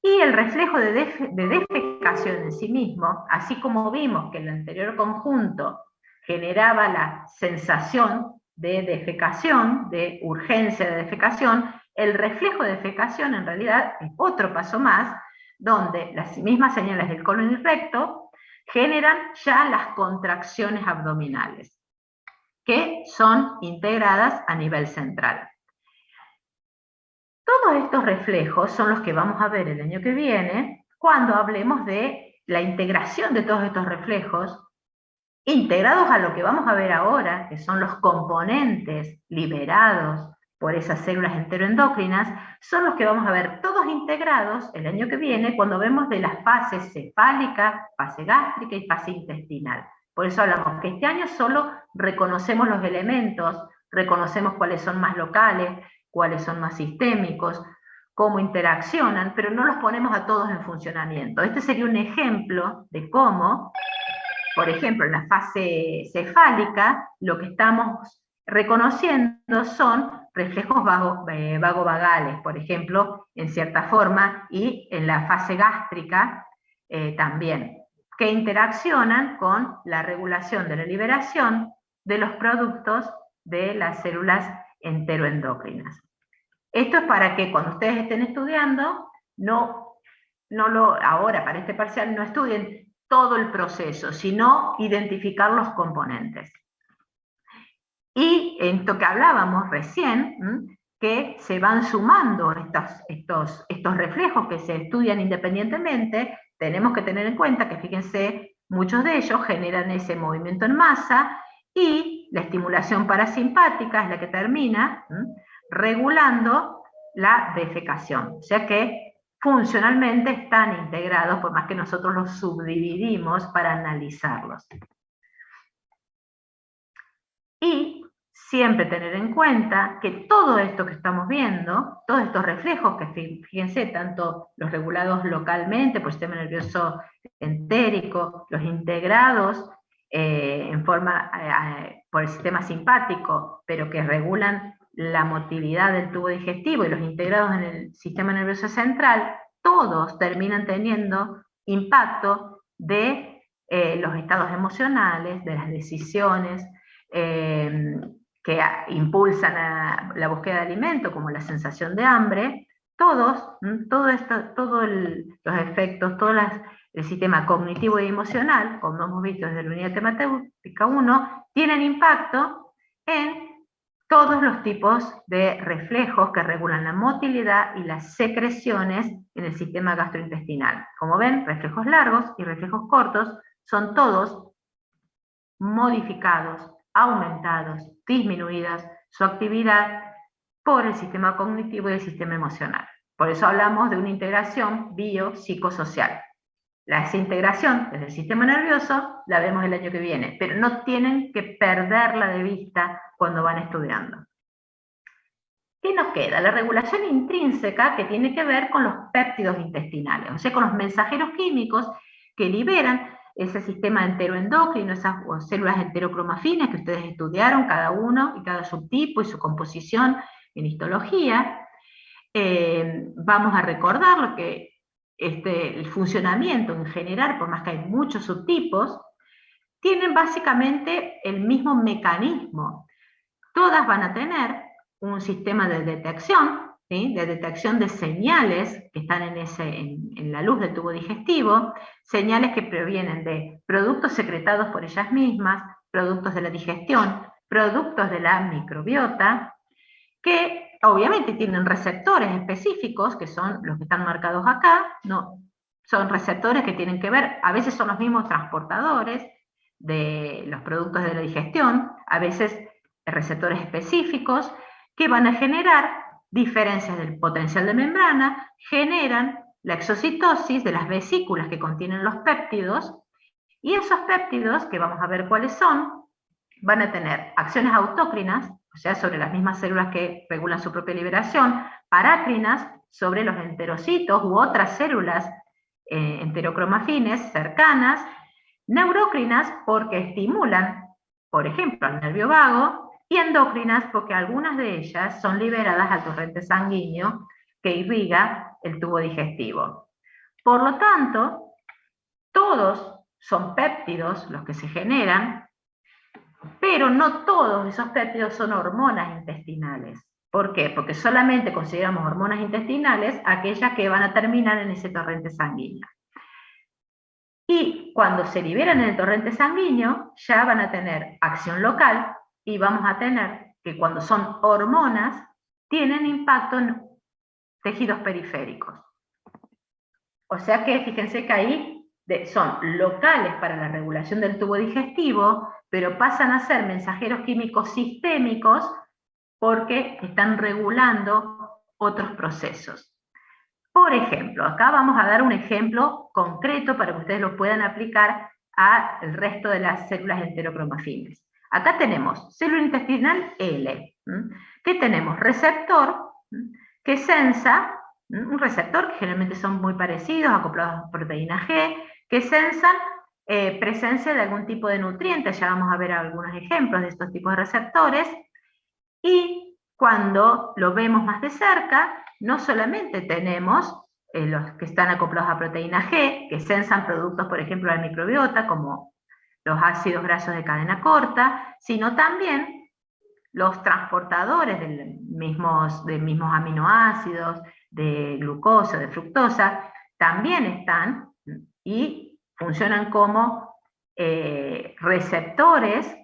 Speaker 1: Y el reflejo de defecación en sí mismo, así como vimos que el anterior conjunto generaba la sensación de defecación, de urgencia de defecación, el reflejo de defecación en realidad es otro paso más, donde las mismas señales del colon y recto generan ya las contracciones abdominales, que son integradas a nivel central. Todos estos reflejos son los que vamos a ver el año que viene cuando hablemos de la integración de todos estos reflejos, integrados a lo que vamos a ver ahora, que son los componentes liberados por esas células enteroendocrinas, son los que vamos a ver todos integrados el año que viene cuando vemos de las fases cefálica, fase gástrica y fase intestinal. Por eso hablamos que este año solo reconocemos los elementos, reconocemos cuáles son más locales, cuáles son más sistémicos, cómo interaccionan, pero no los ponemos a todos en funcionamiento. Este sería un ejemplo de cómo, por ejemplo, en la fase cefálica, lo que estamos reconociendo son reflejos vagovagales, por ejemplo, en cierta forma, y en la fase gástrica también, que interaccionan con la regulación de la liberación de los productos de las células enteroendocrinas. Esto es para que cuando ustedes estén estudiando, ahora para este parcial no estudien todo el proceso, sino identificar los componentes. Y en esto que hablábamos recién, que se van sumando estos reflejos que se estudian independientemente, tenemos que tener en cuenta que, fíjense, muchos de ellos generan ese movimiento en masa y la estimulación parasimpática es la que termina regulando la defecación. O sea que funcionalmente están integrados, por más que nosotros los subdividimos para analizarlos. Y siempre tener en cuenta que todo esto que estamos viendo, todos estos reflejos, que fíjense, tanto los regulados localmente por el sistema nervioso entérico, los integrados por el sistema simpático, pero que regulan la motilidad del tubo digestivo, y los integrados en el sistema nervioso central, todos terminan teniendo impacto de los estados emocionales, de las decisiones, que impulsan a la búsqueda de alimento, como la sensación de hambre, todos los efectos, el sistema cognitivo y emocional, como hemos visto desde la unidad temática 1, tienen impacto en todos los tipos de reflejos que regulan la motilidad y las secreciones en el sistema gastrointestinal. Como ven, reflejos largos y reflejos cortos son todos modificados, aumentados, disminuidas su actividad por el sistema cognitivo y el sistema emocional. Por eso hablamos de una integración biopsicosocial. Esa integración desde el sistema nervioso la vemos el año que viene, pero no tienen que perderla de vista cuando van estudiando. ¿Qué nos queda? La regulación intrínseca, que tiene que ver con los péptidos intestinales, o sea, con los mensajeros químicos que liberan ese sistema enteroendocrino, esas células enterocromafines que ustedes estudiaron, cada uno y cada subtipo y su composición en histología. Vamos a recordar lo que el funcionamiento en general, por más que hay muchos subtipos, tienen básicamente el mismo mecanismo. Todas van a tener un sistema de detección, ¿sí?, de detección de señales que están en la luz del tubo digestivo, señales que provienen de productos secretados por ellas mismas, productos de la digestión, productos de la microbiota, que obviamente tienen receptores específicos, que son los que están marcados acá, ¿no? Son receptores que tienen que ver, a veces son los mismos transportadores de los productos de la digestión, a veces receptores específicos, que van a generar diferencias del potencial de membrana, generan la exocitosis de las vesículas que contienen los péptidos, y esos péptidos, que vamos a ver cuáles son, van a tener acciones autócrinas, o sea, sobre las mismas células que regulan su propia liberación, parácrinas sobre los enterocitos u otras células enterocromafines cercanas, neurócrinas porque estimulan, por ejemplo, al nervio vago, y endócrinas porque algunas de ellas son liberadas al torrente sanguíneo que irriga el tubo digestivo. Por lo tanto, todos son péptidos los que se generan, pero no todos esos péptidos son hormonas intestinales. ¿Por qué? Porque solamente consideramos hormonas intestinales aquellas que van a terminar en ese torrente sanguíneo. Y cuando se liberan en el torrente sanguíneo, ya van a tener acción local, y vamos a tener que cuando son hormonas, tienen impacto en tejidos periféricos. O sea que fíjense que ahí son locales para la regulación del tubo digestivo, pero pasan a ser mensajeros químicos sistémicos porque están regulando otros procesos. Por ejemplo, acá vamos a dar un ejemplo concreto para que ustedes lo puedan aplicar al resto de las células enterocromafines. Acá tenemos célula intestinal L. ¿Qué tenemos? Receptor que sensa, un receptor que generalmente son muy parecidos, acoplados a proteína G, que sensan presencia de algún tipo de nutriente. Ya vamos a ver algunos ejemplos de estos tipos de receptores. Y cuando lo vemos más de cerca, no solamente tenemos los que están acoplados a proteína G, que sensan productos, por ejemplo, de la microbiota, como los ácidos grasos de cadena corta, sino también los transportadores de mismos aminoácidos, de glucosa, de fructosa, también están y funcionan como receptores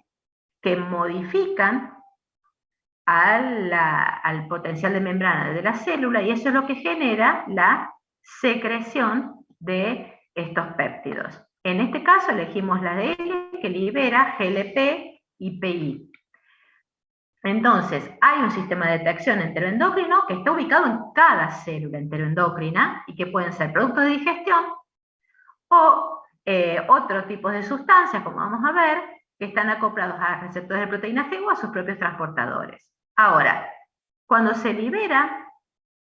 Speaker 1: que modifican al potencial de membrana de la célula, y eso es lo que genera la secreción de estos péptidos. En este caso elegimos la de L, que libera GLP y PI. Entonces, hay un sistema de detección enteroendocrino que está ubicado en cada célula enteroendocrina y que pueden ser productos de digestión o otros tipos de sustancias, como vamos a ver, que están acoplados a receptores de proteína G o a sus propios transportadores. Ahora, cuando se libera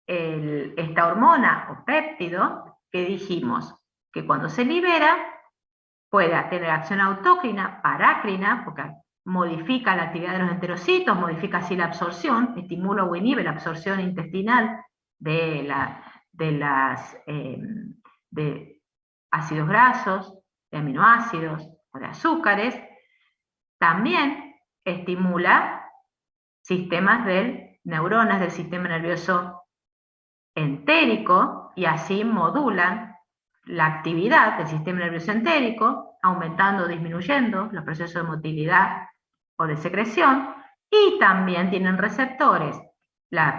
Speaker 1: esta hormona o péptido, que dijimos que cuando se libera puede tener acción autócrina, parácrina, porque modifica la actividad de los enterocitos, modifica así la absorción, estimula o inhibe la absorción intestinal de ácidos grasos, de aminoácidos o de azúcares. También estimula sistemas de neuronas del sistema nervioso entérico y así modulan la actividad del sistema nervioso entérico, aumentando o disminuyendo los procesos de motilidad o de secreción, y también tienen receptores,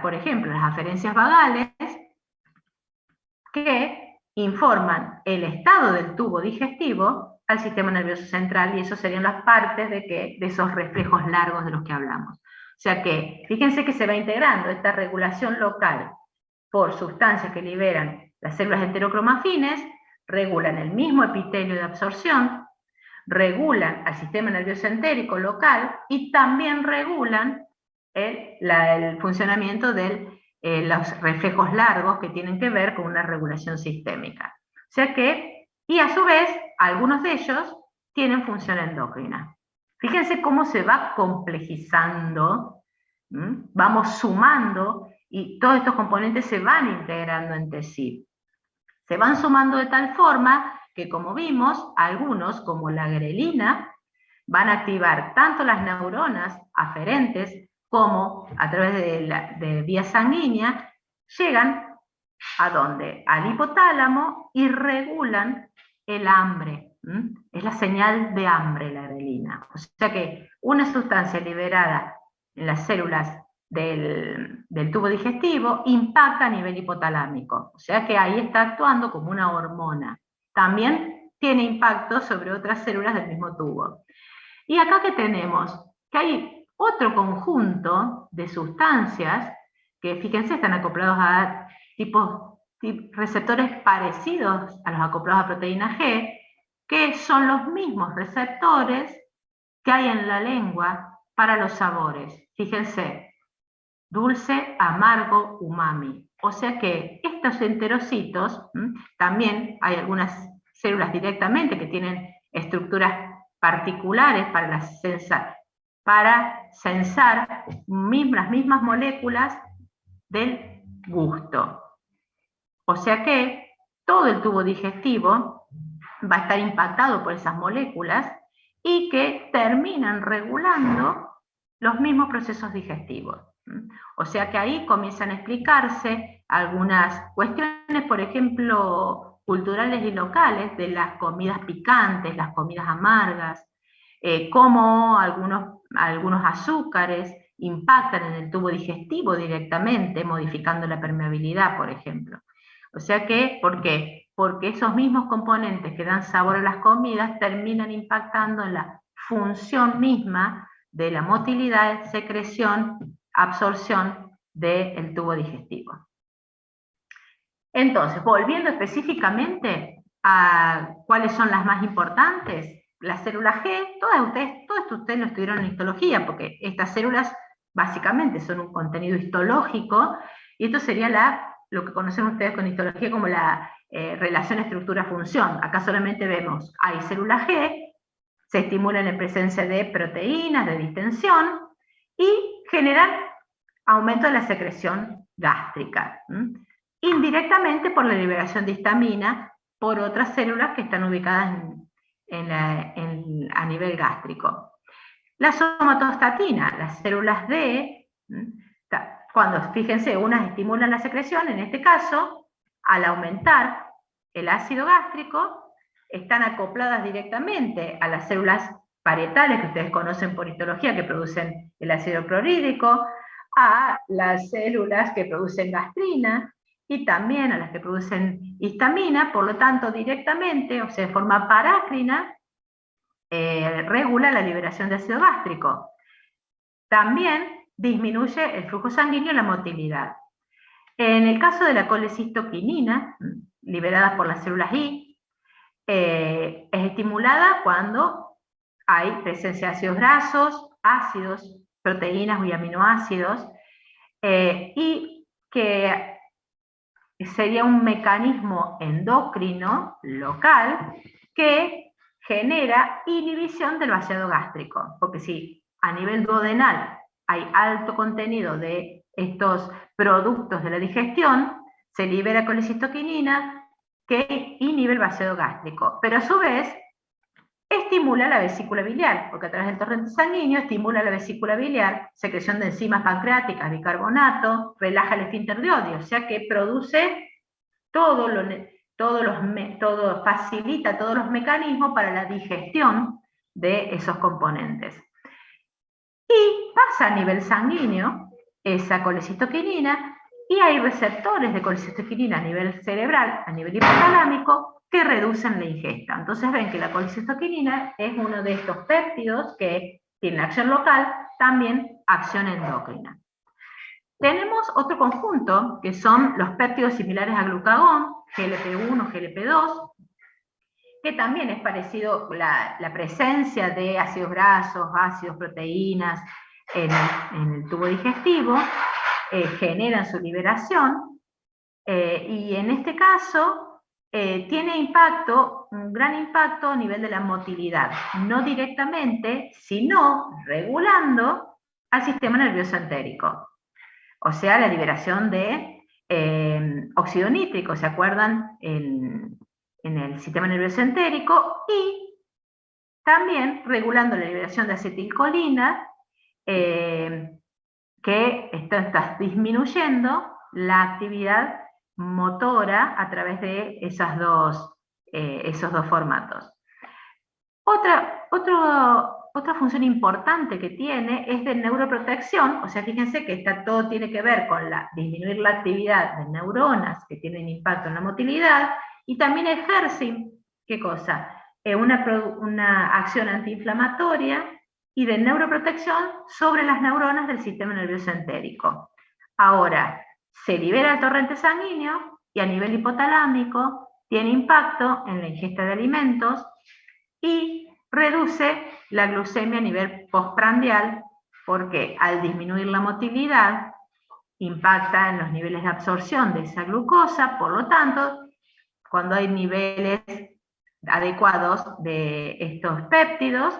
Speaker 1: por ejemplo, las aferencias vagales, que informan el estado del tubo digestivo al sistema nervioso central, y eso serían las partes de esos reflejos largos de los que hablamos. O sea que, fíjense que se va integrando esta regulación local por sustancias que liberan las células enterocromafines, regulan el mismo epitelio de absorción, regulan al sistema nervioso entérico local y también regulan el funcionamiento de los reflejos largos que tienen que ver con una regulación sistémica. O sea que, y a su vez, algunos de ellos tienen función endocrina. Fíjense cómo se va complejizando, vamos sumando y todos estos componentes se van integrando entre sí. Se van sumando de tal forma que, como vimos, algunos, como la grelina, van a activar tanto las neuronas aferentes como a través de vía sanguínea, llegan ¿a dónde? Al hipotálamo y regulan el hambre. Es la señal de hambre la grelina. O sea que una sustancia liberada en las células del tubo digestivo impacta a nivel hipotalámico. O sea que ahí está actuando como una hormona. También tiene impacto sobre otras células del mismo tubo. Y acá que tenemos, que hay otro conjunto de sustancias que, fíjense, están acoplados a receptores parecidos a los acoplados a proteína G, que son los mismos receptores que hay en la lengua para los sabores. Fíjense, dulce, amargo, umami. O sea que estos enterocitos, también hay algunas células directamente que tienen estructuras particulares para sensar las mismas moléculas del gusto. O sea que todo el tubo digestivo va a estar impactado por esas moléculas y que terminan regulando los mismos procesos digestivos. O sea que ahí comienzan a explicarse algunas cuestiones, por ejemplo, culturales y locales, de las comidas picantes, las comidas amargas, cómo algunos azúcares impactan en el tubo digestivo directamente, modificando la permeabilidad, por ejemplo. O sea que, ¿por qué? Porque esos mismos componentes que dan sabor a las comidas terminan impactando en la función misma de la motilidad, secreción, absorción del tubo digestivo. Entonces, volviendo específicamente a cuáles son las más importantes, la célula G, todo esto ustedes lo estudiaron en histología, porque estas células básicamente son un contenido histológico, y esto sería lo que conocen ustedes con histología como la relación estructura-función. Acá solamente vemos, hay célula G, se estimulan en presencia de proteínas, de distensión, y generan aumento de la secreción gástrica, indirectamente por la liberación de histamina por otras células que están ubicadas a nivel gástrico. La somatostatina, las células D, cuando, fíjense, unas estimulan la secreción, en este caso, al aumentar el ácido gástrico, están acopladas directamente a las células parietales, que ustedes conocen por histología, que producen el ácido clorhídrico, a las células que producen gastrina, y también a las que producen histamina, por lo tanto, directamente, o sea, de forma parácrina, regula la liberación de ácido gástrico. También disminuye el flujo sanguíneo y la motilidad. En el caso de la colecistoquinina, liberada por las células I, es estimulada cuando hay presencia de ácidos grasos, ácidos, proteínas y aminoácidos, y que sería un mecanismo endocrino local que genera inhibición del vaciado gástrico, porque si a nivel duodenal hay alto contenido de estos productos de la digestión, se libera colecistoquinina que inhibe el vaciado gástrico, pero a su vez estimula la vesícula biliar, porque a través del torrente sanguíneo estimula la vesícula biliar, secreción de enzimas pancreáticas, bicarbonato, relaja el esfínter de Oddi, o sea que produce facilita todos los mecanismos para la digestión de esos componentes. Y pasa a nivel sanguíneo esa colecistoquinina, y hay receptores de colecistoquinina a nivel cerebral, a nivel hipotalámico, que reducen la ingesta. Entonces ven que la colecistoquinina es uno de estos péptidos que tiene acción local, también acción endocrina. Tenemos otro conjunto, que son los péptidos similares a glucagón, GLP-1, GLP-2, que también es parecido, la presencia de ácidos grasos, ácidos, proteínas en el tubo digestivo, generan su liberación, y en este caso tiene un gran impacto a nivel de la motilidad, no directamente, sino regulando al sistema nervioso entérico. O sea, la liberación de óxido nítrico, ¿se acuerdan? En el sistema nervioso entérico, y también regulando la liberación de acetilcolina, que está disminuyendo la actividad motora a través de esos dos formatos. Otra función importante que tiene es de neuroprotección, o sea, fíjense que todo tiene que ver con disminuir la actividad de neuronas que tienen impacto en la motilidad, y también ejerce, ¿qué cosa? Una acción antiinflamatoria y de neuroprotección sobre las neuronas del sistema nervioso entérico. Ahora, se libera el torrente sanguíneo y a nivel hipotalámico tiene impacto en la ingesta de alimentos y reduce la glucemia a nivel postprandial, porque al disminuir la motilidad impacta en los niveles de absorción de esa glucosa, por lo tanto, cuando hay niveles adecuados de estos péptidos,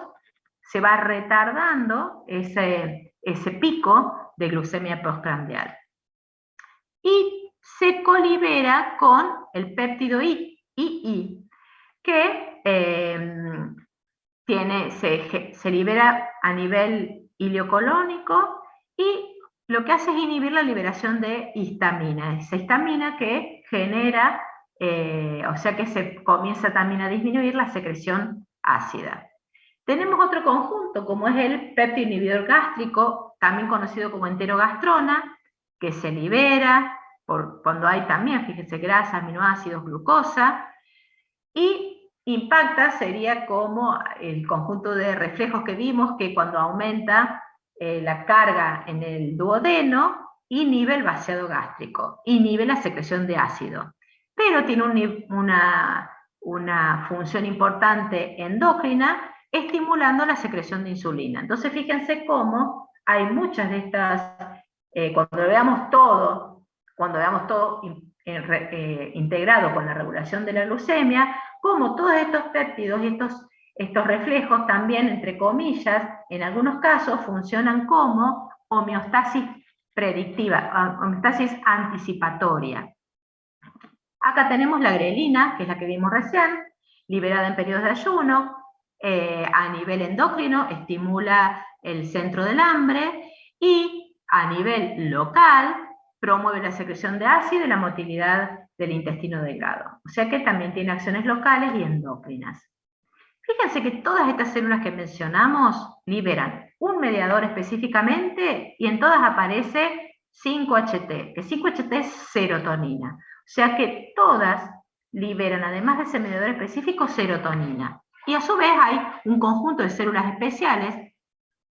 Speaker 1: se va retardando ese pico de glucemia postprandial. Y se colibera con el péptido II, que se libera a nivel ileocolónico, y lo que hace es inhibir la liberación de histamina, esa histamina que genera, o sea que se comienza también a disminuir la secreción ácida. Tenemos otro conjunto, como es el péptido inhibidor gástrico, también conocido como enterogastrona, que se libera cuando hay también, fíjense, grasa, aminoácidos, glucosa, y impacta, sería como el conjunto de reflejos que vimos, que cuando aumenta la carga en el duodeno, inhibe el vaciado gástrico, inhibe la secreción de ácido, pero tiene una función importante endocrina, estimulando la secreción de insulina. Entonces fíjense cómo hay muchas de estas, cuando veamos todo integrado con la regulación de la glucemia, como todos estos péptidos y estos reflejos también, entre comillas, en algunos casos funcionan como homeostasis predictiva, homeostasis anticipatoria. Acá tenemos la grelina, que es la que vimos recién, liberada en periodos de ayuno, a nivel endocrino estimula el centro del hambre y a nivel local promueve la secreción de ácido y la motilidad del intestino delgado. O sea que también tiene acciones locales y endocrinas. Fíjense que todas estas células que mencionamos liberan un mediador específicamente y en todas aparece 5-HT, que 5-HT es serotonina. O sea que todas liberan, además de ese mediador específico, serotonina. Y a su vez hay un conjunto de células especiales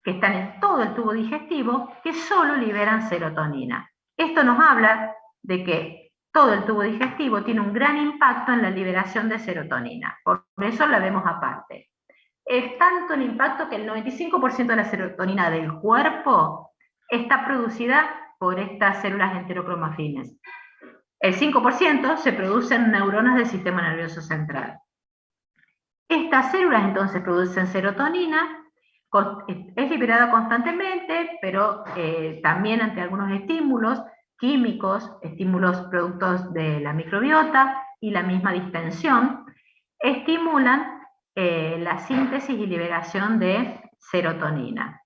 Speaker 1: que están en todo el tubo digestivo que solo liberan serotonina. Esto nos habla de que todo el tubo digestivo tiene un gran impacto en la liberación de serotonina. Por eso la vemos aparte. Es tanto el impacto que el 95% de la serotonina del cuerpo está producida por estas células enterocromafines. El 5% se produce en neuronas del sistema nervioso central. Estas células entonces producen serotonina, es liberada constantemente, pero también ante algunos estímulos químicos, estímulos productos de la microbiota y la misma distensión, estimulan la síntesis y liberación de serotonina.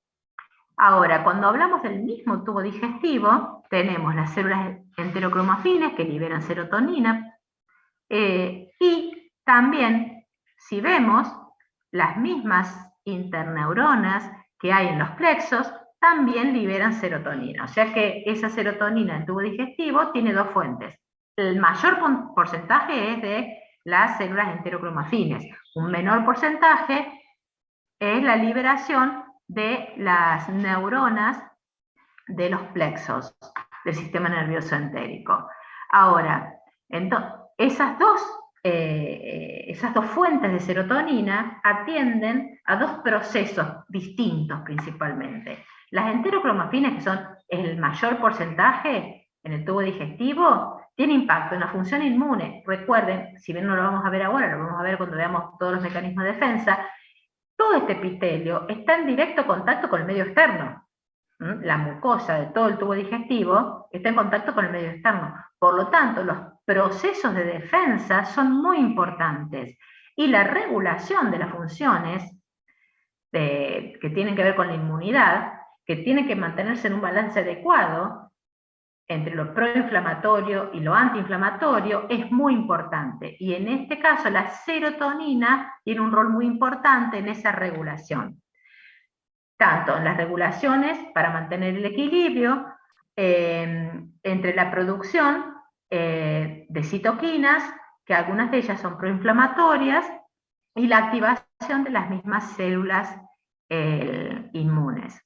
Speaker 1: Ahora, cuando hablamos del mismo tubo digestivo, tenemos las células enterocromafines que liberan serotonina y también, si vemos, las mismas interneuronas que hay en los plexos también liberan serotonina. O sea que esa serotonina en tubo digestivo tiene dos fuentes. El mayor porcentaje es de las células enterocromafines. Un menor porcentaje es la liberación de las neuronas de los plexos del sistema nervioso entérico. Ahora, esas dos fuentes de serotonina atienden a dos procesos distintos principalmente. Las enterocromafines, que son el mayor porcentaje en el tubo digestivo, tiene impacto en la función inmune. Recuerden, si bien no lo vamos a ver ahora, lo vamos a ver cuando veamos todos los mecanismos de defensa, todo este epitelio está en directo contacto con el medio externo. La mucosa de todo el tubo digestivo está en contacto con el medio externo. Por lo tanto, los procesos de defensa son muy importantes. Y la regulación de las funciones que tienen que ver con la inmunidad, que tienen que mantenerse en un balance adecuado entre lo proinflamatorio y lo antiinflamatorio, es muy importante. Y en este caso, la serotonina tiene un rol muy importante en esa regulación. Tanto en las regulaciones para mantener el equilibrio entre la producción de citoquinas, que algunas de ellas son proinflamatorias, y la activación de las mismas células inmunes.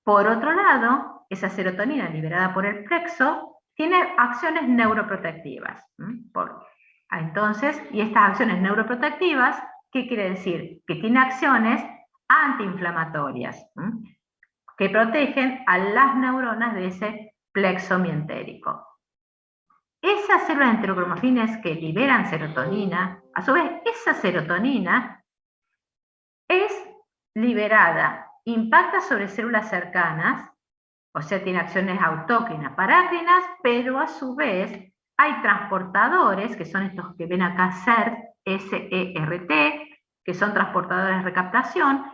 Speaker 1: Por otro lado, esa serotonina liberada por el plexo tiene acciones neuroprotectivas. Entonces, y estas acciones neuroprotectivas, ¿qué quiere decir? Que tiene acciones antiinflamatorias, que protegen a las neuronas de ese plexo mientérico. Esas células enterocromafines que liberan serotonina, a su vez, esa serotonina es liberada, impacta sobre células cercanas, o sea, tiene acciones autócrinas, parácrinas, pero a su vez hay transportadores, que son estos que ven acá, SERT, que son transportadores de recaptación,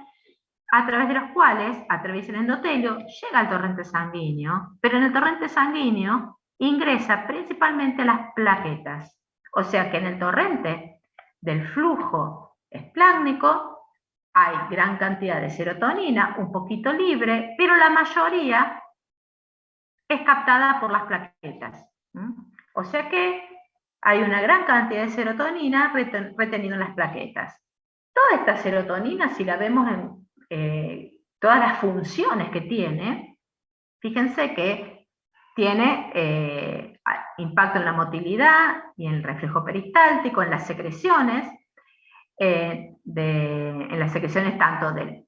Speaker 1: a través de los cuales atraviesa el endotelio, llega al torrente sanguíneo, pero en el torrente sanguíneo ingresa principalmente las plaquetas. O sea que en el torrente del flujo esplácnico hay gran cantidad de serotonina, un poquito libre, pero la mayoría es captada por las plaquetas. O sea que hay una gran cantidad de serotonina retenida en las plaquetas. Toda esta serotonina, si la vemos en todas las funciones que tiene, fíjense que tiene impacto en la motilidad y en el reflejo peristáltico, en las secreciones, en las secreciones tanto del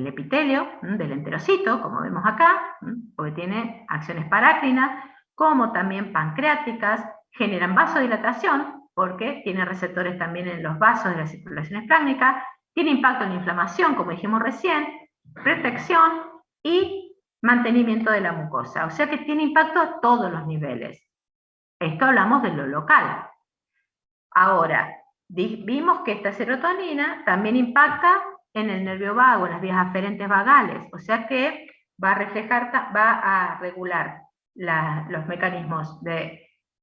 Speaker 1: epitelio, del enterocito, como vemos acá, porque tiene acciones parácrinas, como también pancreáticas, generan vasodilatación, porque tiene receptores también en los vasos de la circulación esplácnica, tiene impacto en la inflamación, como dijimos recién, protección y mantenimiento de la mucosa, o sea que tiene impacto a todos los niveles. Esto hablamos de lo local. Ahora, vimos que esta serotonina también impacta en el nervio vago, en las vías aferentes vagales, o sea que va a regular los mecanismos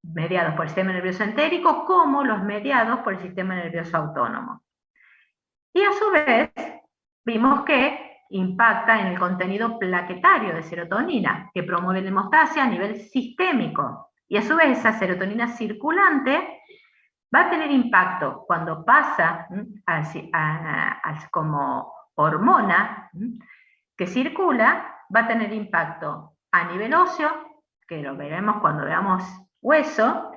Speaker 1: mediados por el sistema nervioso entérico como los mediados por el sistema nervioso autónomo. Y a su vez, vimos que impacta en el contenido plaquetario de serotonina, que promueve la hemostasia a nivel sistémico. Y a su vez, esa serotonina circulante va a tener impacto cuando pasa como hormona que circula, va a tener impacto a nivel óseo, que lo veremos cuando veamos hueso,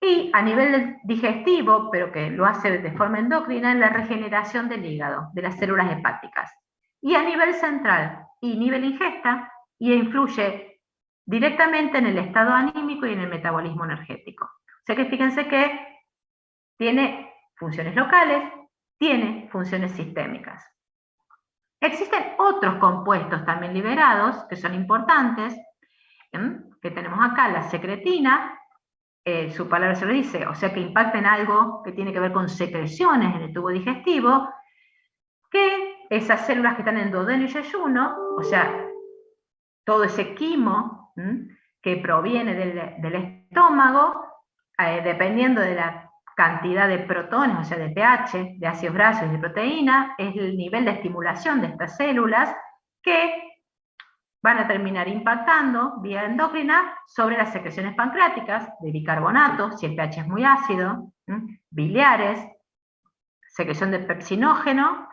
Speaker 1: y a nivel digestivo, pero que lo hace de forma endocrina, en la regeneración del hígado, de las células hepáticas. Y a nivel central y nivel ingesta, y influye directamente en el estado anímico y en el metabolismo energético. O sea que fíjense que tiene funciones locales, tiene funciones sistémicas. Existen otros compuestos también liberados que son importantes, que tenemos acá, la secretina, su palabra se lo dice, o sea que impacta en algo que tiene que ver con secreciones en el tubo digestivo, que esas células que están en duodeno y yeyuno, o sea, todo ese quimo que proviene del estómago, dependiendo de la cantidad de protones, o sea, de pH, de ácidos grasos y de proteína, es el nivel de estimulación de estas células que van a terminar impactando vía endocrina sobre las secreciones pancreáticas de bicarbonato, si el pH es muy ácido, biliares, secreción de pepsinógeno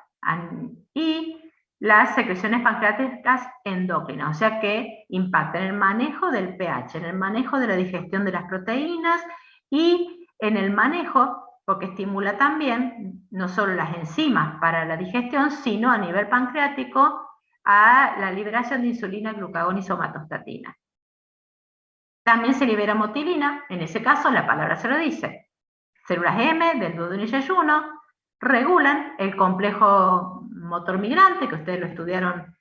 Speaker 1: y las secreciones pancreáticas endócrinas, o sea que impactan en el manejo del pH, en el manejo de la digestión de las proteínas y en el manejo, porque estimula también no solo las enzimas para la digestión, sino a nivel pancreático a la liberación de insulina, glucagón y somatostatina. También se libera motilina, en ese caso la palabra se lo dice. Células M del duodeno y yeyuno regulan el complejo motor migrante, que ustedes lo estudiaron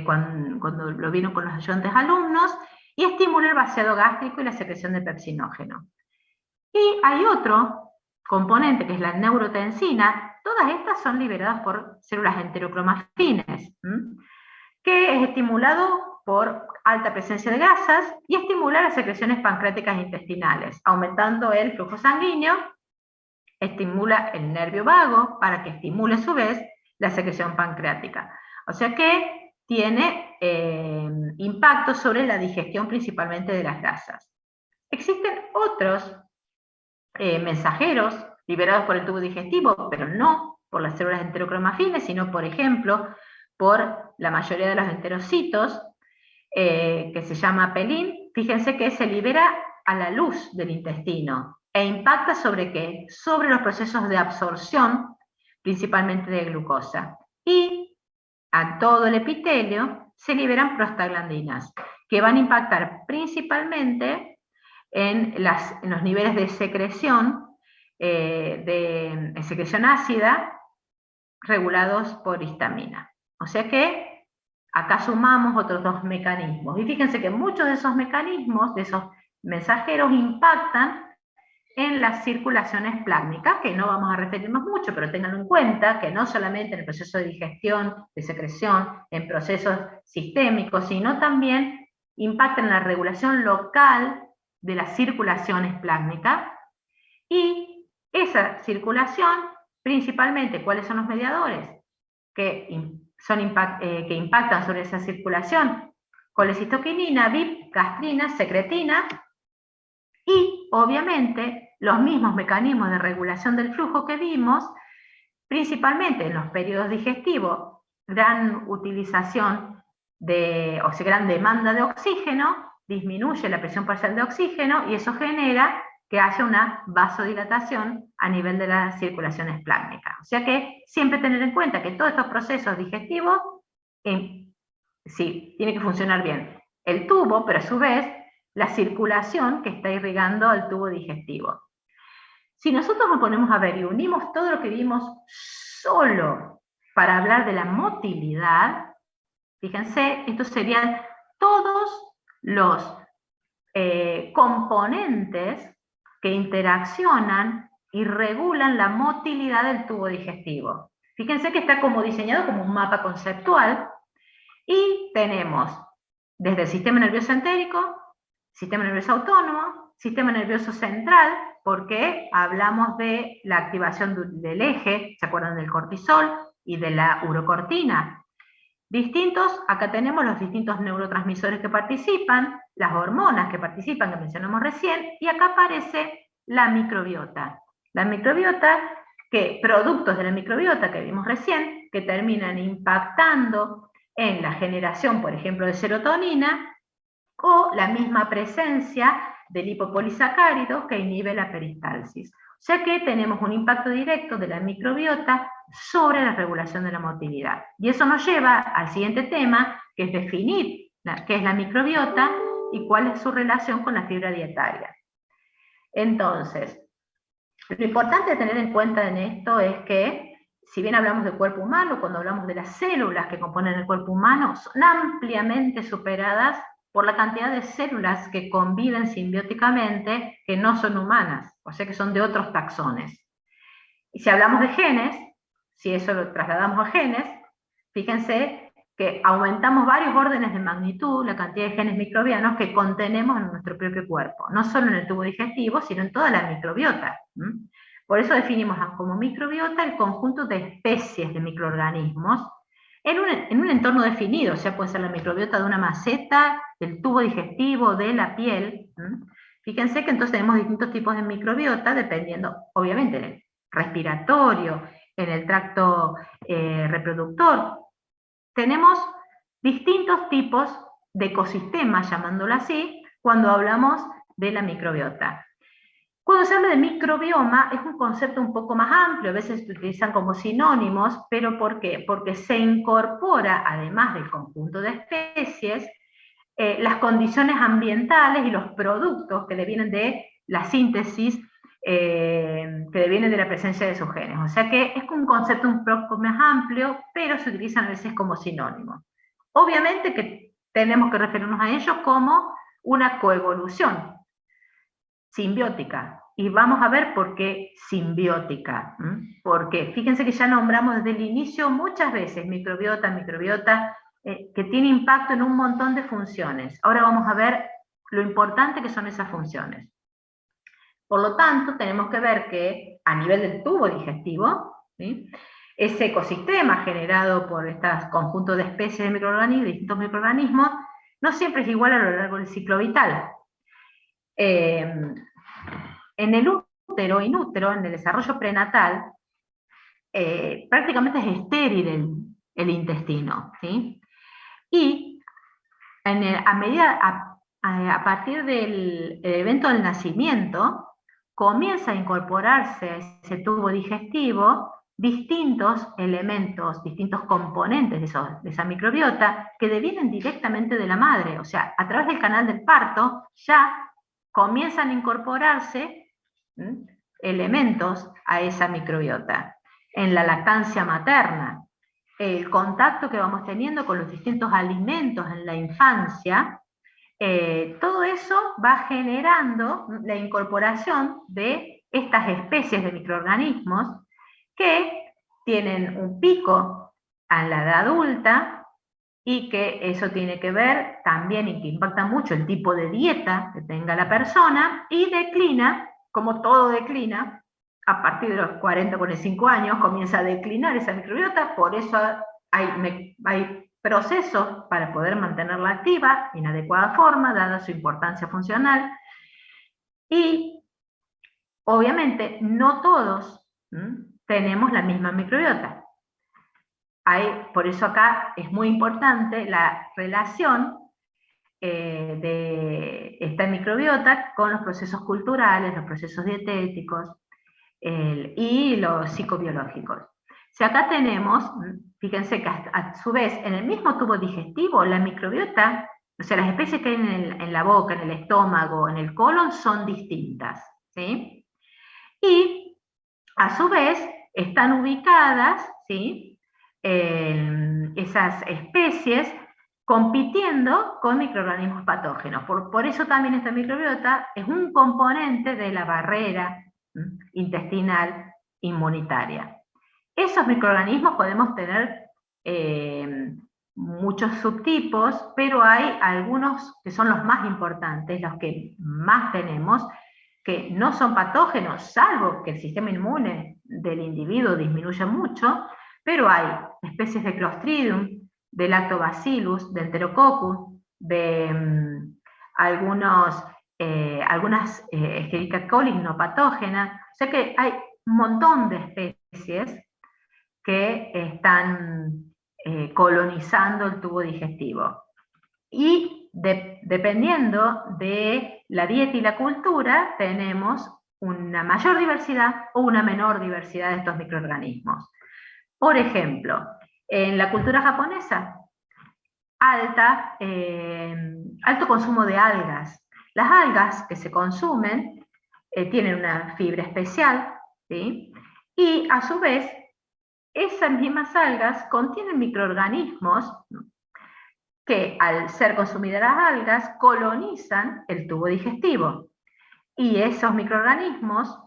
Speaker 1: cuando lo vieron con los ayudantes alumnos, y estimula el vaciado gástrico y la secreción de pepsinógeno. Y hay otro componente que es la neurotensina, todas estas son liberadas por células enterocromafines, que es estimulado por alta presencia de grasas y estimula las secreciones pancreáticas e intestinales, aumentando el flujo sanguíneo, estimula el nervio vago para que estimule a su vez la secreción pancreática. O sea que tiene impacto sobre la digestión principalmente de las grasas. Existen otros mensajeros liberados por el tubo digestivo, pero no por las células enterocromafines, sino por ejemplo por la mayoría de los enterocitos, que se llama apelín. Fíjense que se libera a la luz del intestino e impacta sobre ¿qué? Sobre los procesos de absorción, principalmente de glucosa. Y a todo el epitelio se liberan prostaglandinas, que van a impactar principalmente en los niveles de secreción, secreción ácida, regulados por histamina. O sea que acá sumamos otros dos mecanismos. Y fíjense que muchos de esos mecanismos, de esos mensajeros, impactan en las circulaciones plásmicas, que no vamos a referirnos mucho, pero tengan en cuenta que no solamente en el proceso de digestión, de secreción, en procesos sistémicos, sino también impactan en la regulación local de las circulaciones plásmicas. Y esa circulación, principalmente, ¿cuáles son los mediadores que impactan sobre esa circulación? Colecistoquinina, VIP, gastrina, secretina, y obviamente los mismos mecanismos de regulación del flujo que vimos, principalmente en los periodos digestivos, gran utilización gran demanda de oxígeno, disminuye la presión parcial de oxígeno y eso genera que haya una vasodilatación a nivel de la circulación esplácnica. O sea que siempre tener en cuenta que todos estos procesos digestivos, sí, tiene que funcionar bien el tubo, pero a su vez la circulación que está irrigando al tubo digestivo. Si nosotros nos ponemos a ver y unimos todo lo que vimos solo para hablar de la motilidad, fíjense, estos serían todos los componentes que interaccionan y regulan la motilidad del tubo digestivo. Fíjense que está como diseñado como un mapa conceptual y tenemos desde el sistema nervioso entérico, sistema nervioso autónomo, sistema nervioso central, porque hablamos de la activación del eje, ¿se acuerdan del cortisol y de la urocortina? Distintos, acá tenemos los distintos neurotransmisores que participan, las hormonas que participan, que mencionamos recién, y acá aparece la microbiota. La microbiota, productos de la microbiota que vimos recién, que terminan impactando en la generación, por ejemplo, de serotonina, o la misma presencia de lipopolisacáridos que inhibe la peristalsis. O sea que tenemos un impacto directo de la microbiota sobre la regulación de la motilidad. Y eso nos lleva al siguiente tema, que es definir qué es la microbiota y cuál es su relación con la fibra dietaria. Entonces, lo importante de tener en cuenta en esto es que, si bien hablamos del cuerpo humano, cuando hablamos de las células que componen el cuerpo humano, son ampliamente superadas por la cantidad de células que conviven simbióticamente que no son humanas, o sea que son de otros taxones. Y si hablamos de genes, si eso lo trasladamos a genes, fíjense que aumentamos varios órdenes de magnitud la cantidad de genes microbianos que contenemos en nuestro propio cuerpo, no solo en el tubo digestivo, sino en toda la microbiota. Por eso definimos como microbiota el conjunto de especies de microorganismos en un entorno definido, o sea, puede ser la microbiota de una maceta, del tubo digestivo, de la piel. Fíjense que entonces tenemos distintos tipos de microbiota, dependiendo, obviamente, en el respiratorio, en el tracto reproductor. Tenemos distintos tipos de ecosistemas, llamándolo así, cuando hablamos de la microbiota. Cuando se habla de microbioma es un concepto un poco más amplio, a veces se utilizan como sinónimos, pero ¿por qué? Porque se incorpora, además del conjunto de especies, las condiciones ambientales y los productos que devienen de la síntesis, que devienen de la presencia de sus genes. O sea que es un concepto un poco más amplio, pero se utilizan a veces como sinónimos. Obviamente que tenemos que referirnos a ellos como una coevolución simbiótica. Y vamos a ver por qué simbiótica. Porque fíjense que ya nombramos desde el inicio muchas veces microbiota, que tiene impacto en un montón de funciones. Ahora vamos a ver lo importante que son esas funciones. Por lo tanto, tenemos que ver que a nivel del tubo digestivo, ¿sí?, ese ecosistema generado por estos conjuntos de especies de microorganismos, distintos microorganismos, no siempre es igual a lo largo del ciclo vital. En el útero, inútero, en el desarrollo prenatal, prácticamente es estéril el intestino, ¿sí? Y a partir del evento del nacimiento, comienza a incorporarse a ese tubo digestivo distintos elementos, distintos componentes de esa microbiota que devienen directamente de la madre. O sea, a través del canal del parto ya comienzan a incorporarse elementos a esa microbiota. En la lactancia materna, el contacto que vamos teniendo con los distintos alimentos en la infancia, todo eso va generando la incorporación de estas especies de microorganismos que tienen un pico a la edad adulta y que eso tiene que ver también y que impacta mucho el tipo de dieta que tenga la persona y declina, como todo declina, a partir de los 40, 45 años comienza a declinar esa microbiota, por eso hay procesos para poder mantenerla activa en adecuada forma, dada su importancia funcional. Y obviamente no todos tenemos la misma microbiota. Por eso acá es muy importante la relación esta microbiota con los procesos culturales, los procesos dietéticos y los psicobiológicos. Si acá tenemos, fíjense que a su vez en el mismo tubo digestivo la microbiota, o sea, las especies que hay en la boca, en el estómago, en el colon son distintas, ¿sí? Y a su vez están ubicadas, ¿sí? Esas especies compitiendo con microorganismos patógenos. Por eso también esta microbiota es un componente de la barrera intestinal inmunitaria. Esos microorganismos podemos tener muchos subtipos, pero hay algunos que son los más importantes, los que más tenemos, que no son patógenos, salvo que el sistema inmune del individuo disminuya mucho, pero hay especies de Clostridium, de Lactobacillus, de Enterococcus, de algunas Escherichia coli no patógenas, o sea que hay un montón de especies que están colonizando el tubo digestivo. Y dependiendo de la dieta y la cultura, tenemos una mayor diversidad o una menor diversidad de estos microorganismos. Por ejemplo, en la cultura japonesa, alto consumo de algas. Las algas que se consumen tienen una fibra especial, ¿sí? Y a su vez, esas mismas algas contienen microorganismos que al ser consumidas las algas colonizan el tubo digestivo. Y esos microorganismos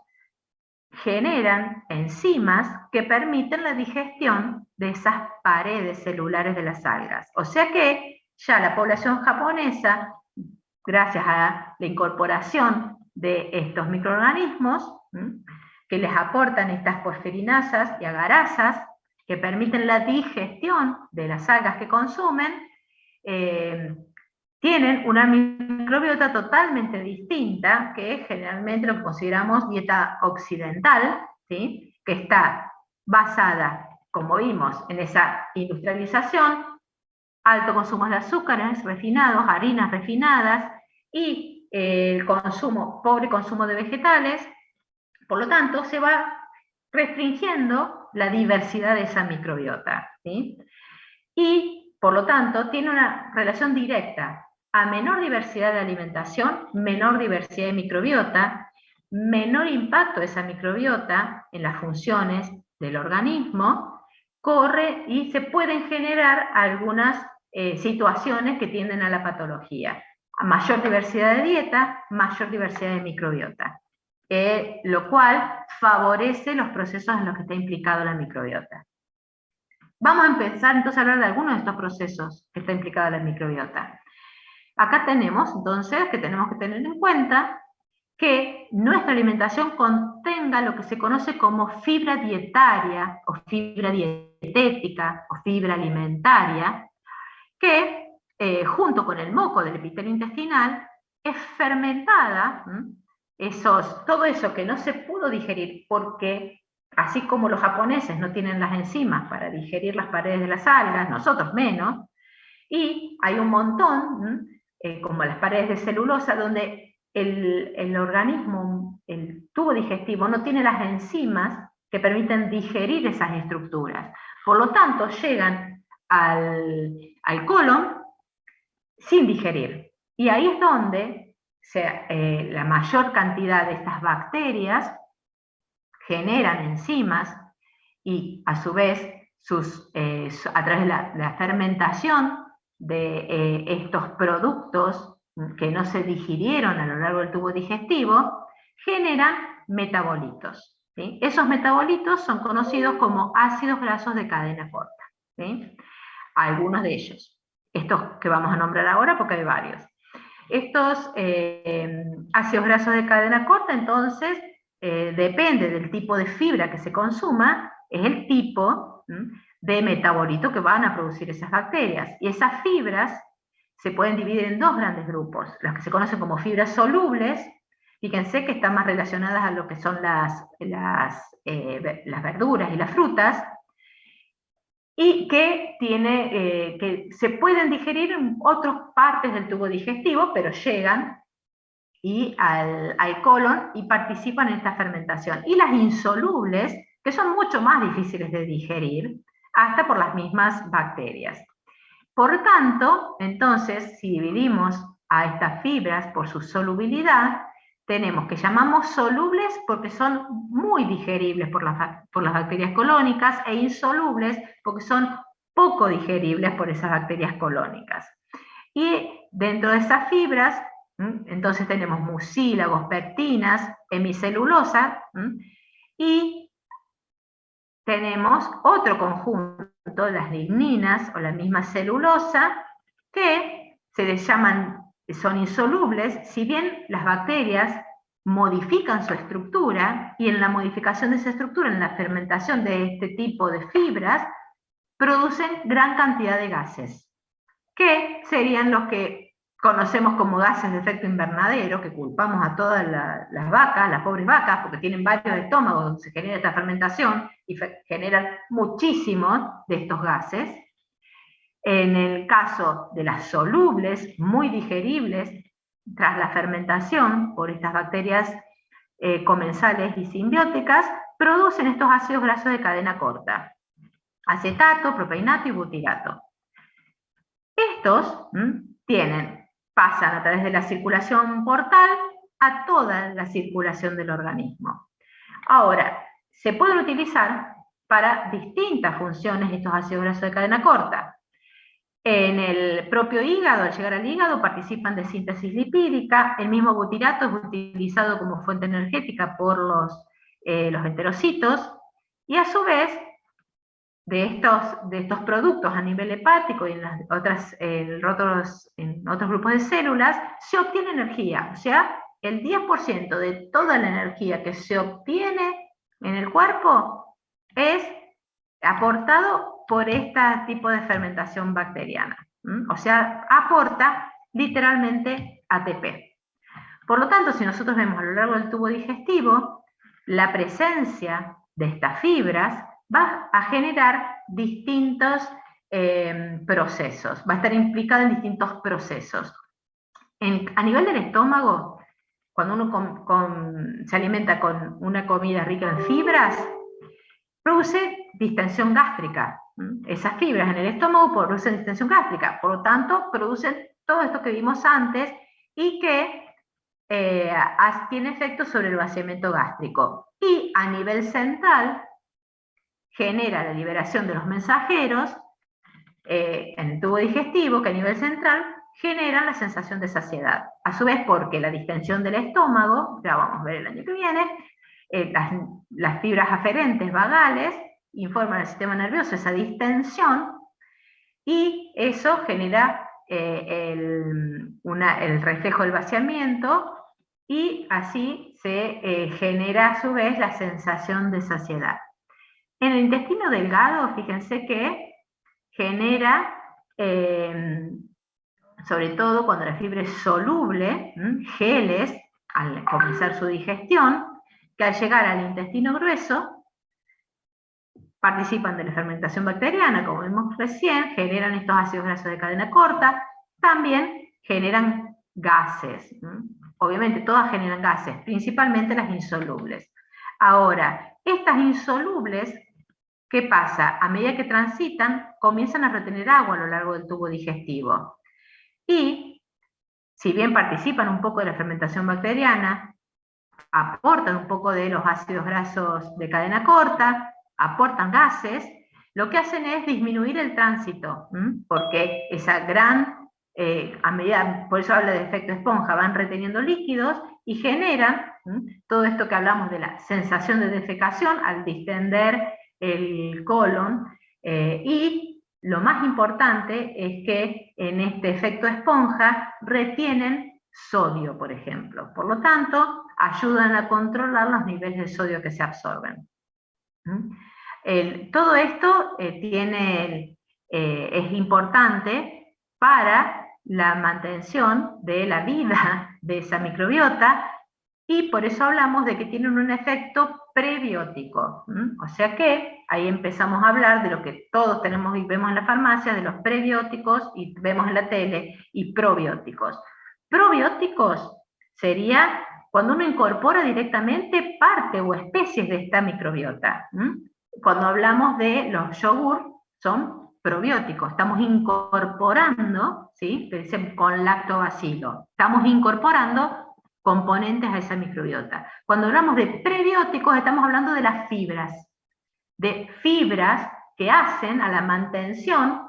Speaker 1: generan enzimas que permiten la digestión de esas paredes celulares de las algas. O sea que ya la población japonesa, gracias a la incorporación de estos microorganismos, que les aportan estas porfirinasas y agarasas, que permiten la digestión de las algas que consumen, tienen una microbiota totalmente distinta, que es generalmente lo que consideramos dieta occidental, ¿sí? Que está basada, como vimos, en esa industrialización, alto consumo de azúcares refinados, harinas refinadas, y el pobre consumo de vegetales. Por lo tanto, se va restringiendo la diversidad de esa microbiota, ¿sí? Y, por lo tanto, tiene una relación directa. A menor diversidad de alimentación, menor diversidad de microbiota, menor impacto de esa microbiota en las funciones del organismo, corre y se pueden generar algunas situaciones que tienden a la patología. A mayor diversidad de dieta, mayor diversidad de microbiota, lo cual favorece los procesos en los que está implicado la microbiota. Vamos a empezar entonces a hablar de algunos de estos procesos que está implicada la microbiota. Acá tenemos entonces que tenemos que tener en cuenta que nuestra alimentación contenga lo que se conoce como fibra dietaria o fibra dietética o fibra alimentaria, que junto con el moco del epitelio intestinal es fermentada, todo eso que no se pudo digerir porque así como los japoneses no tienen las enzimas para digerir las paredes de las algas, nosotros menos, y hay un montón, como las paredes de celulosa, donde el organismo, el tubo digestivo, no tiene las enzimas que permiten digerir esas estructuras. Por lo tanto, llegan al colon sin digerir. Y ahí es donde la mayor cantidad de estas bacterias generan enzimas y a su vez a través de la fermentación de estos productos que no se digirieron a lo largo del tubo digestivo, generan metabolitos, ¿sí? Esos metabolitos son conocidos como ácidos grasos de cadena corta, ¿sí? Algunos de ellos, estos que vamos a nombrar ahora porque hay varios. Estos ácidos grasos de cadena corta, entonces, depende del tipo de fibra que se consuma, es el tipo de metabolito que van a producir esas bacterias. Y esas fibras se pueden dividir en dos grandes grupos, las que se conocen como fibras solubles, fíjense que están más relacionadas a lo que son las verduras y las frutas, y que, que se pueden digerir en otras partes del tubo digestivo, pero llegan al colon y participan en esta fermentación. Y las insolubles, que son mucho más difíciles de digerir, hasta por las mismas bacterias. Por tanto, entonces, si dividimos a estas fibras por su solubilidad, tenemos que llamamos solubles porque son muy digeribles por las bacterias colónicas e insolubles porque son poco digeribles por esas bacterias colónicas. Y dentro de esas fibras, entonces tenemos mucílagos, pectinas, hemicelulosa, y tenemos otro conjunto, las ligninas o la misma celulosa, que se les llaman, son insolubles, si bien las bacterias modifican su estructura, y en la modificación de esa estructura, en la fermentación de este tipo de fibras, producen gran cantidad de gases, que serían los que conocemos como gases de efecto invernadero, que culpamos a todas las vacas, las pobres vacas, porque tienen varios estómagos donde se genera esta fermentación y generan muchísimos de estos gases. En el caso de las solubles, muy digeribles, tras la fermentación por estas bacterias comensales y simbióticas, producen estos ácidos grasos de cadena corta: acetato, propeinato y butirato. Estos pasan a través de la circulación portal a toda la circulación del organismo. Ahora, se pueden utilizar para distintas funciones estos ácidos grasos de cadena corta. En el propio hígado, al llegar al hígado, participan de síntesis lipídica. El mismo butirato es utilizado como fuente energética por los enterocitos, y a su vez, de estos productos a nivel hepático y en otros grupos de células, se obtiene energía. O sea, el 10% de toda la energía que se obtiene en el cuerpo es aportado por este tipo de fermentación bacteriana. O sea, aporta literalmente ATP. Por lo tanto, si nosotros vemos a lo largo del tubo digestivo, la presencia de estas fibras va a generar distintos procesos, va a estar implicada en distintos procesos. A nivel del estómago, cuando uno se alimenta con una comida rica en fibras, produce distensión gástrica. Esas fibras en el estómago producen distensión gástrica, por lo tanto, producen todo esto que vimos antes y que tiene efecto sobre el vaciamiento gástrico. Y a nivel central, genera la liberación de los mensajeros en el tubo digestivo, que a nivel central generan la sensación de saciedad. A su vez, porque la distensión del estómago, ya vamos a ver el año que viene, las fibras aferentes vagales informan al sistema nervioso esa distensión, y eso genera el reflejo del vaciamiento, y así se genera a su vez la sensación de saciedad. En el intestino delgado, fíjense que genera, sobre todo cuando la fibra es soluble, geles, al comenzar su digestión, que al llegar al intestino grueso participan de la fermentación bacteriana, como vimos recién, generan estos ácidos grasos de cadena corta, también generan gases. Obviamente todas generan gases, principalmente las insolubles. Ahora, estas insolubles, ¿qué pasa? A medida que transitan, comienzan a retener agua a lo largo del tubo digestivo. Y, si bien participan un poco de la fermentación bacteriana, aportan un poco de los ácidos grasos de cadena corta, aportan gases, lo que hacen es disminuir el tránsito, porque esa gran, a medida, por eso habla de efecto esponja, van reteniendo líquidos y generan todo esto que hablamos de la sensación de defecación al distender el colon, y lo más importante es que en este efecto esponja retienen sodio, por ejemplo. Por lo tanto, ayudan a controlar los niveles de sodio que se absorben. Todo esto es importante para la mantención de la vida de esa microbiota, y por eso hablamos de que tienen un efecto prebiótico. O sea que ahí empezamos a hablar de lo que todos tenemos y vemos en la farmacia, de los prebióticos, y vemos en la tele, y probióticos. Probióticos sería cuando uno incorpora directamente parte o especies de esta microbiota. Cuando hablamos de los yogur, son probióticos, estamos incorporando, ¿sí? Con lactobacilo, estamos incorporando componentes a esa microbiota. Cuando hablamos de prebióticos, estamos hablando de las fibras que hacen a la mantención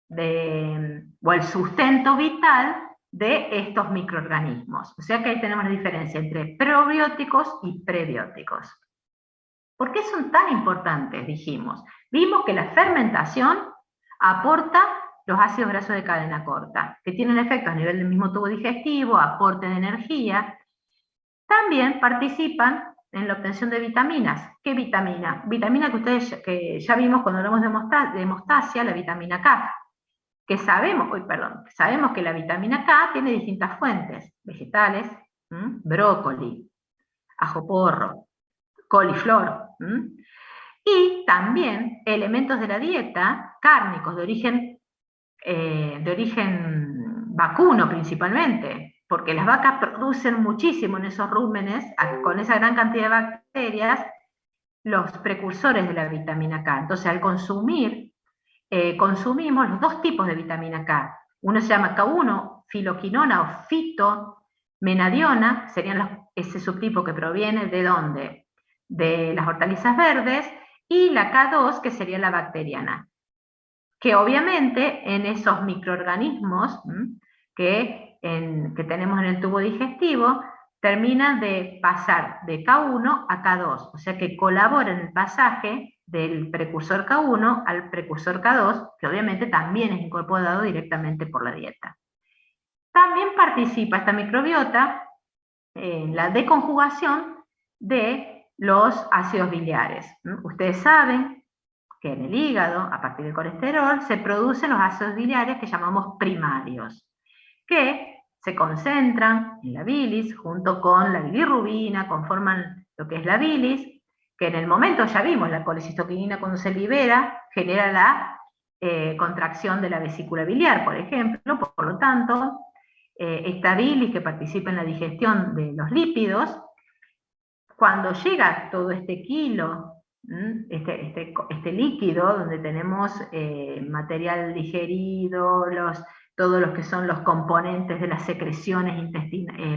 Speaker 1: o el sustento vital de estos microorganismos. O sea que ahí tenemos la diferencia entre probióticos y prebióticos. ¿Por qué son tan importantes? Dijimos. Vimos que la fermentación aporta los ácidos grasos de cadena corta, que tienen efectos a nivel del mismo tubo digestivo, aporte de energía. También participan en la obtención de vitaminas. ¿Qué vitamina? Vitamina que ustedes que ya vimos cuando hablamos de hemostasia, la vitamina K, que sabemos que la vitamina K tiene distintas fuentes, vegetales, brócoli, ajo porro, coliflor, y también elementos de la dieta cárnicos de origen vacuno principalmente, porque las vacas producen muchísimo en esos rúmenes, con esa gran cantidad de bacterias, los precursores de la vitamina K. Entonces, al consumimos los dos tipos de vitamina K. Uno se llama K1, filoquinona o fitomenadiona, serían ese subtipo que proviene de ¿dónde? De las hortalizas verdes, y la K2, que sería la bacteriana, que obviamente en esos microorganismos que tenemos en el tubo digestivo, terminan de pasar de K1 a K2, o sea que colabora en el pasaje del precursor K1 al precursor K2, que obviamente también es incorporado directamente por la dieta. También participa esta microbiota en la deconjugación de los ácidos biliares. Ustedes saben que en el hígado, a partir del colesterol, se producen los ácidos biliares que llamamos primarios, que se concentran en la bilis junto con la bilirrubina, conforman lo que es la bilis, que en el momento ya vimos, la colecistoquinina cuando se libera genera la contracción de la vesícula biliar, por ejemplo, por lo tanto, esta bilis que participa en la digestión de los lípidos, cuando llega todo este kilo, este líquido, donde tenemos material digerido, todos los que son los componentes de las secreciones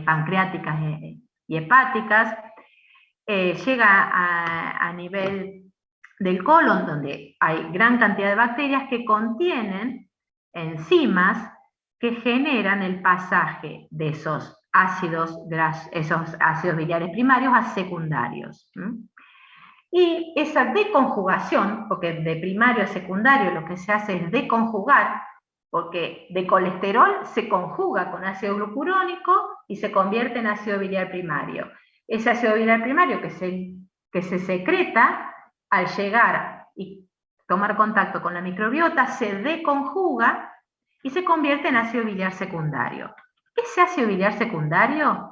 Speaker 1: pancreáticas y hepáticas, llega a nivel del colon, donde hay gran cantidad de bacterias que contienen enzimas que generan el pasaje de esos ácidos biliares primarios a secundarios. Y esa deconjugación, porque de primario a secundario lo que se hace es deconjugar, porque de colesterol se conjuga con ácido glucurónico y se convierte en ácido biliar primario. Ese ácido biliar primario que se secreta al llegar y tomar contacto con la microbiota se deconjuga y se convierte en ácido biliar secundario. Ese ácido biliar secundario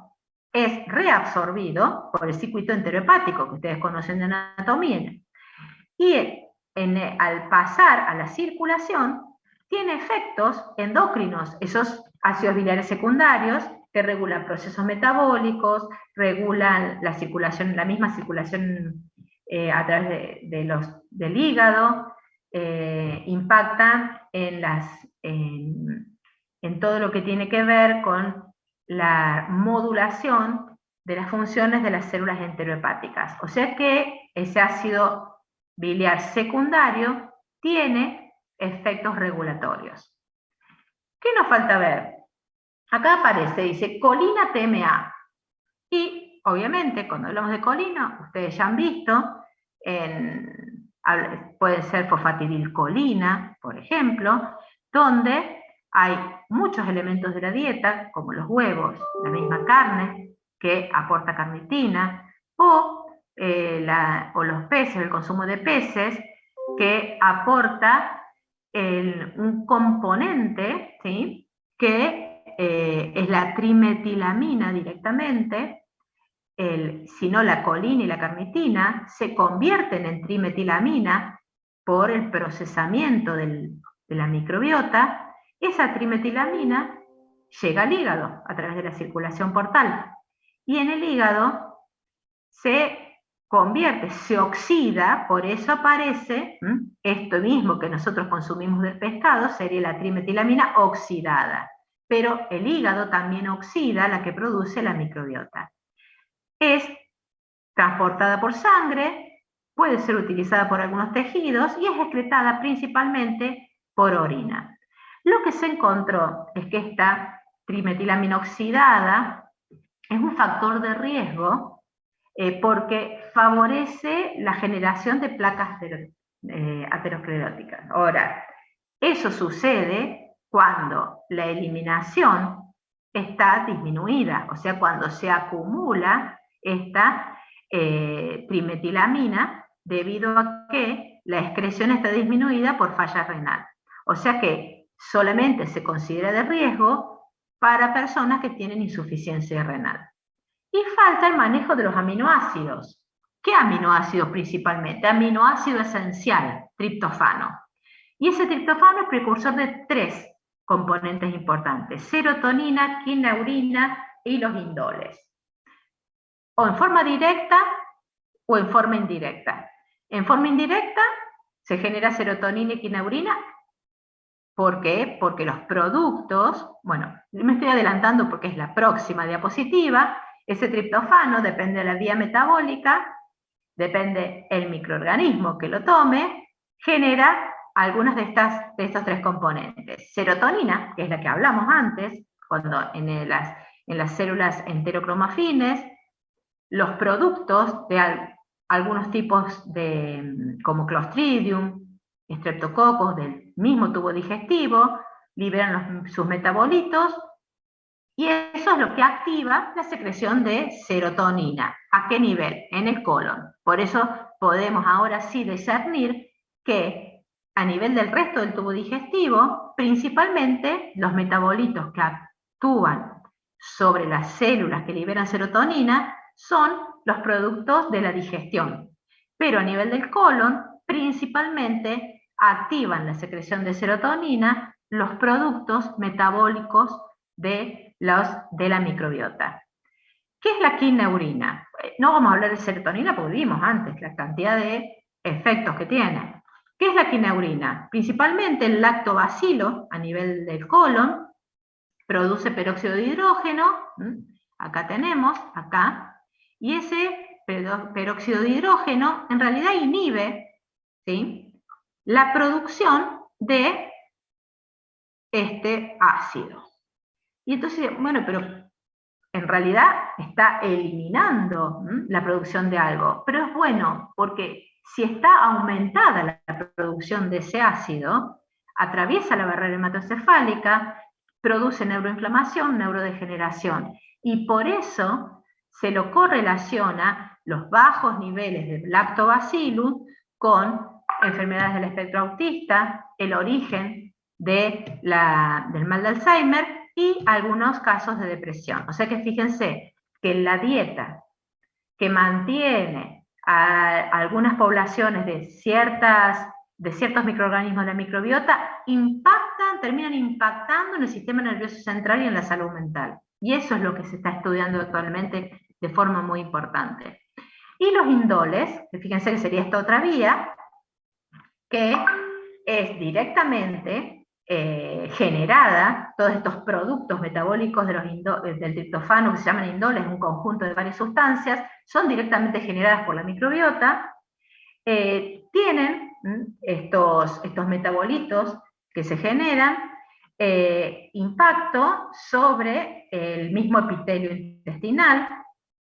Speaker 1: es reabsorbido por el circuito enterohepático, que ustedes conocen de anatomía, y al pasar a la circulación, tiene efectos endocrinos, esos ácidos biliares secundarios, que regulan procesos metabólicos, regulan la circulación, la misma circulación a través del hígado, impactan en todo lo que tiene que ver con la modulación de las funciones de las células enterohepáticas. O sea que ese ácido biliar secundario tiene efectos regulatorios. ¿Qué nos falta ver? Acá aparece, dice colina TMA. Y obviamente cuando hablamos de colina, ustedes ya han visto, puede ser fosfatidilcolina, por ejemplo, donde hay muchos elementos de la dieta, como los huevos, la misma carne, que aporta carnitina, o los peces, el consumo de peces, que aporta un componente, ¿sí? Que es la trimetilamina directamente, sino la colina y la carnitina se convierten en trimetilamina por el procesamiento de la microbiota. Esa trimetilamina llega al hígado a través de la circulación portal. Y en el hígado se convierte, se oxida, por eso aparece esto mismo que nosotros consumimos del pescado, sería la trimetilamina oxidada. Pero el hígado también oxida la que produce la microbiota. Es transportada por sangre, puede ser utilizada por algunos tejidos y es excretada principalmente por orina. Lo que se encontró es que esta trimetilamina oxidada es un factor de riesgo porque favorece la generación de placas ateroscleróticas. Ahora, eso sucede cuando la eliminación está disminuida, o sea, cuando se acumula esta trimetilamina debido a que la excreción está disminuida por falla renal. O sea que solamente se considera de riesgo para personas que tienen insuficiencia renal. Y falta el manejo de los aminoácidos. ¿Qué aminoácidos principalmente? Aminoácido esencial, triptofano. Y ese triptofano es precursor de 3 componentes importantes: serotonina, quinaurina y los indoles. O en forma directa o en forma indirecta. En forma indirecta se genera serotonina y quinaurina. ¿Por qué? Porque los productos, bueno, me estoy adelantando porque es la próxima diapositiva, ese triptofano depende de la vía metabólica, depende el microorganismo que lo tome, genera algunas de estos 3 componentes. Serotonina, que es la que hablamos antes, cuando en las células enterocromafines, los productos de algunos tipos como Clostridium, Streptococos del mismo tubo digestivo, liberan sus metabolitos, y eso es lo que activa la secreción de serotonina. ¿A qué nivel? En el colon. Por eso podemos ahora sí discernir que a nivel del resto del tubo digestivo, principalmente los metabolitos que actúan sobre las células que liberan serotonina son los productos de la digestión. Pero a nivel del colon, principalmente activan la secreción de serotonina los productos metabólicos de la microbiota. ¿Qué es la quinaurina? No vamos a hablar de serotonina porque vimos antes la cantidad de efectos que tiene. ¿Qué es la quinaurina? Principalmente el lactobacilo a nivel del colon produce peróxido de hidrógeno, acá tenemos, acá, y ese peróxido de hidrógeno en realidad inhibe, ¿sí?, la producción de este ácido. Y entonces, bueno, pero en realidad está eliminando la producción de algo, pero es bueno porque si está aumentada la producción de ese ácido, atraviesa la barrera hematocefálica, produce neuroinflamación, neurodegeneración, y por eso se lo correlaciona los bajos niveles de lactobacillus con enfermedades del espectro autista, el origen del mal de Alzheimer y algunos casos de depresión. O sea que fíjense que la dieta que mantiene a algunas poblaciones de ciertos microorganismos de la microbiota terminan impactando en el sistema nervioso central y en la salud mental. Y eso es lo que se está estudiando actualmente de forma muy importante. Y los indoles, que fíjense que sería esta otra vía, que es directamente generada, todos estos productos metabólicos del triptofano que se llaman indoles, un conjunto de varias sustancias, son directamente generadas por la microbiota, tienen estos metabolitos que se generan impacto sobre el mismo epitelio intestinal,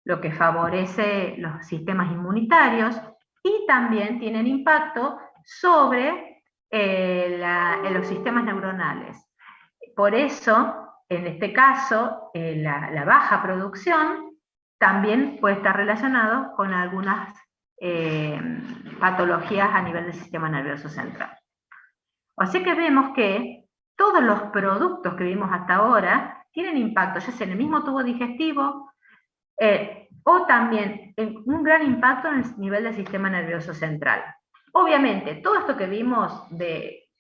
Speaker 1: lo que favorece los sistemas inmunitarios, y también tienen impacto sobre los sistemas neuronales. Por eso, en este caso, la baja producción también puede estar relacionado con algunas patologías a nivel del sistema nervioso central. Así que vemos que todos los productos que vimos hasta ahora tienen impacto, ya sea en el mismo tubo digestivo, o también un gran impacto en el nivel del sistema nervioso central. Obviamente, todo esto que vimos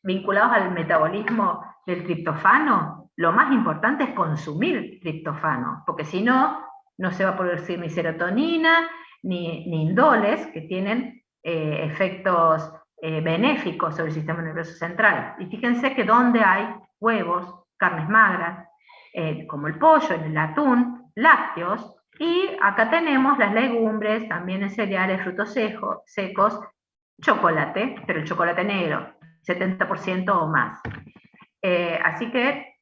Speaker 1: vinculados al metabolismo del triptofano, lo más importante es consumir triptofano, porque si no, no se va a producir ni serotonina, ni indoles, que tienen efectos benéficos sobre el sistema nervioso central. Y fíjense que donde hay huevos, carnes magras, como el pollo, el atún, lácteos, y acá tenemos las legumbres, también en cereales, frutos secos, chocolate, pero el chocolate negro, 70% o más. Así que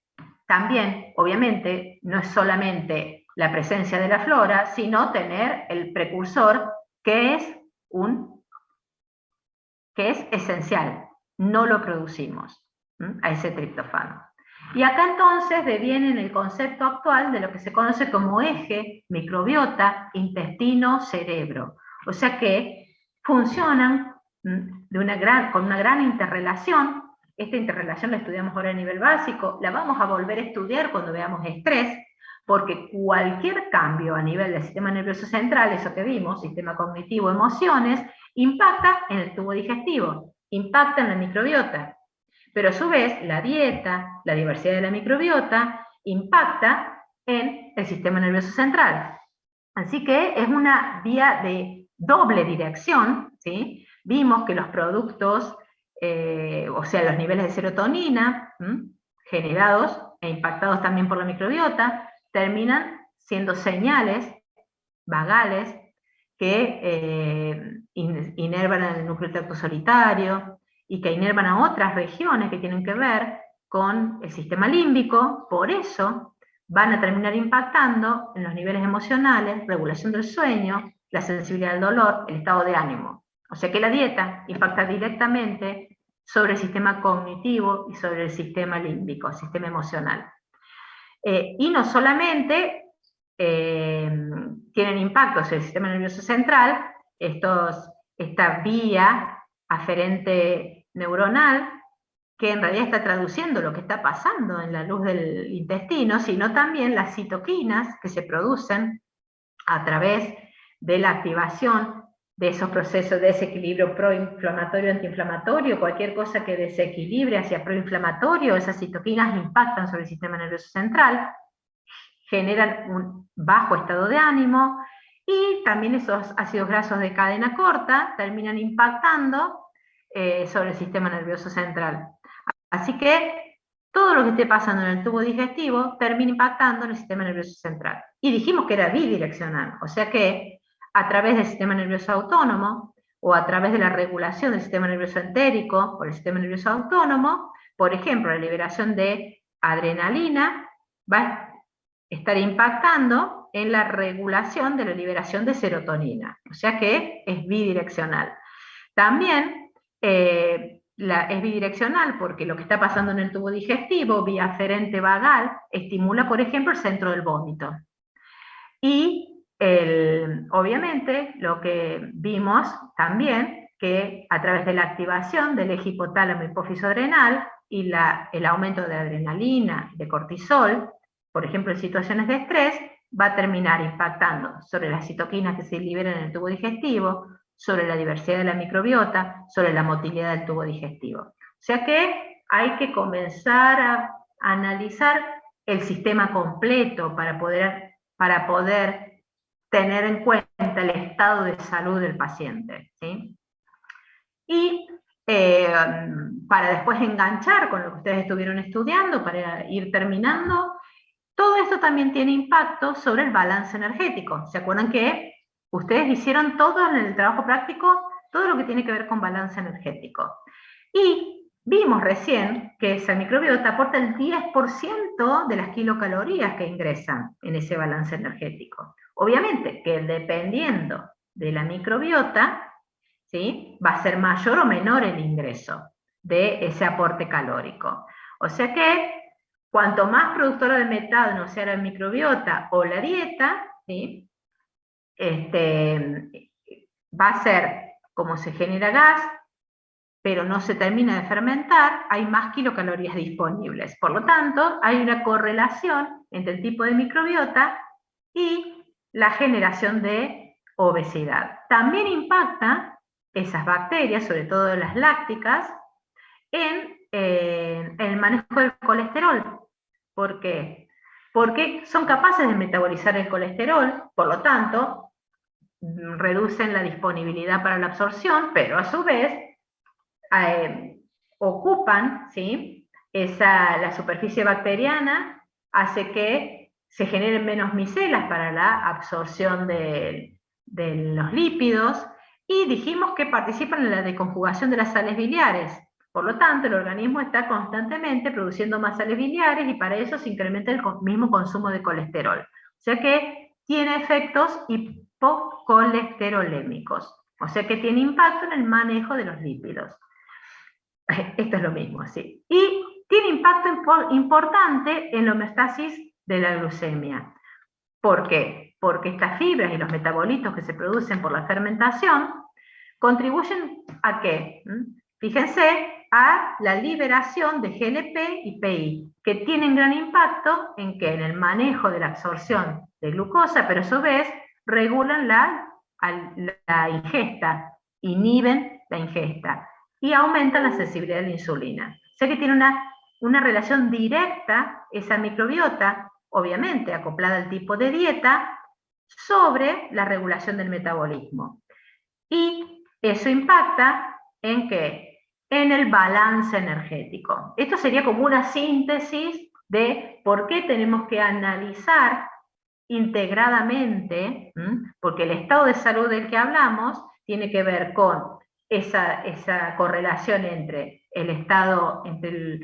Speaker 1: también, obviamente, no es solamente la presencia de la flora, sino tener el precursor que es esencial. No lo producimos a ese triptofano. Y acá entonces deviene en el concepto actual de lo que se conoce como eje microbiota, intestino, cerebro. O sea que funcionan con una gran interrelación. Esta interrelación la estudiamos ahora a nivel básico, la vamos a volver a estudiar cuando veamos estrés, porque cualquier cambio a nivel del sistema nervioso central, eso que vimos, sistema cognitivo, emociones, impacta en el tubo digestivo, impacta en la microbiota. Pero a su vez, la dieta, la diversidad de la microbiota, impacta en el sistema nervioso central. Así que es una vía de doble dirección, ¿sí? Vimos que los productos, o sea, los niveles de serotonina, generados e impactados también por la microbiota, terminan siendo señales vagales que inervan el núcleo tacto solitario y que inervan a otras regiones que tienen que ver con el sistema límbico. Por eso van a terminar impactando en los niveles emocionales, regulación del sueño, la sensibilidad al dolor, el estado de ánimo. O sea que la dieta impacta directamente sobre el sistema cognitivo y sobre el sistema límbico, el sistema emocional. Y no solamente tienen impactos en el sistema nervioso central, esta vía aferente neuronal, que en realidad está traduciendo lo que está pasando en la luz del intestino, sino también las citoquinas que se producen a través de la activación de esos procesos de desequilibrio proinflamatorio, antiinflamatorio, cualquier cosa que desequilibre hacia proinflamatorio, esas citoquinas impactan sobre el sistema nervioso central, generan un bajo estado de ánimo, y también esos ácidos grasos de cadena corta terminan impactando sobre el sistema nervioso central. Así que todo lo que esté pasando en el tubo digestivo termina impactando en el sistema nervioso central. Y dijimos que era bidireccional, o sea que a través del sistema nervioso autónomo, o a través de la regulación del sistema nervioso entérico por el sistema nervioso autónomo, por ejemplo, la liberación de adrenalina va a estar impactando en la regulación de la liberación de serotonina, o sea que es bidireccional. También es bidireccional porque lo que está pasando en el tubo digestivo, vía aferente vagal, estimula, por ejemplo, el centro del vómito. Y obviamente lo que vimos también, que a través de la activación del eje hipotálamo hipófiso adrenal y el aumento de adrenalina, de cortisol, por ejemplo en situaciones de estrés, va a terminar impactando sobre las citoquinas que se liberan en el tubo digestivo, sobre la diversidad de la microbiota, sobre la motilidad del tubo digestivo. O sea que hay que comenzar a analizar el sistema completo para poder tener en cuenta el estado de salud del paciente, ¿sí? Y para después enganchar con lo que ustedes estuvieron estudiando, para ir terminando, todo esto también tiene impacto sobre el balance energético. ¿Se acuerdan que ustedes hicieron todo en el trabajo práctico, todo lo que tiene que ver con balance energético? Y vimos recién que esa microbiota aporta el 10% de las kilocalorías que ingresan en ese balance energético. Obviamente que dependiendo de la microbiota, ¿sí?, va a ser mayor o menor el ingreso de ese aporte calórico. O sea que cuanto más productora de metano sea la microbiota o la dieta, ¿sí?, va a ser como se genera gas, pero no se termina de fermentar, hay más kilocalorías disponibles. Por lo tanto, hay una correlación entre el tipo de microbiota y la generación de obesidad. También impacta esas bacterias, sobre todo las lácticas, en el manejo del colesterol. ¿Por qué? Porque son capaces de metabolizar el colesterol, por lo tanto, reducen la disponibilidad para la absorción, pero a su vez ocupan, ¿sí?, la superficie bacteriana, hace que se generen menos micelas para la absorción de los lípidos, y dijimos que participan en la deconjugación de las sales biliares. Por lo tanto, el organismo está constantemente produciendo más sales biliares y para eso se incrementa el mismo consumo de colesterol. O sea que tiene efectos hipocolesterolémicos. O sea que tiene impacto en el manejo de los lípidos. Esto es lo mismo, sí. Y tiene impacto importante en la homeostasis de la glucemia. ¿Por qué? Porque estas fibras y los metabolitos que se producen por la fermentación contribuyen ¿a qué? Fíjense, a la liberación de GLP y PI, que tienen gran impacto en que en el manejo de la absorción de glucosa, pero a su vez regulan la ingesta, inhiben la ingesta y aumentan la sensibilidad a la insulina. O sea que tiene una relación directa esa microbiota, obviamente acoplada al tipo de dieta, sobre la regulación del metabolismo. Y eso impacta ¿en qué? En el balance energético. Esto sería como una síntesis de por qué tenemos que analizar integradamente, porque el estado de salud del que hablamos tiene que ver con esa correlación entre el estado, entre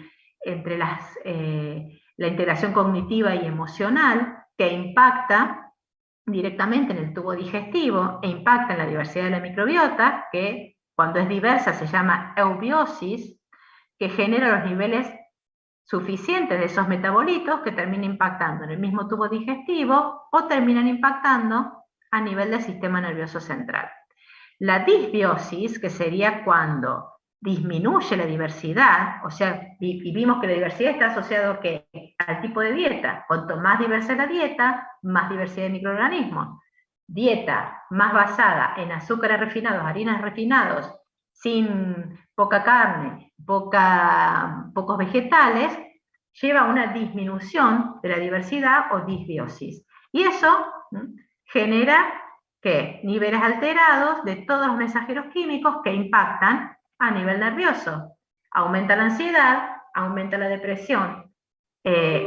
Speaker 1: la integración cognitiva y emocional, que impacta directamente en el tubo digestivo e impacta en la diversidad de la microbiota, que cuando es diversa se llama eubiosis, que genera los niveles suficientes de esos metabolitos que terminan impactando en el mismo tubo digestivo o terminan impactando a nivel del sistema nervioso central. La disbiosis, que sería cuando disminuye la diversidad, o sea, y vimos que la diversidad está asociada ¿a qué? Al tipo de dieta. Cuanto más diversa la dieta, más diversidad de microorganismos. Dieta más basada en azúcares refinados, harinas refinados, sin poca carne, pocos vegetales, lleva a una disminución de la diversidad o disbiosis. Y eso genera ¿qué? Niveles alterados de todos los mensajeros químicos que impactan a nivel nervioso. Aumenta la ansiedad, aumenta la depresión.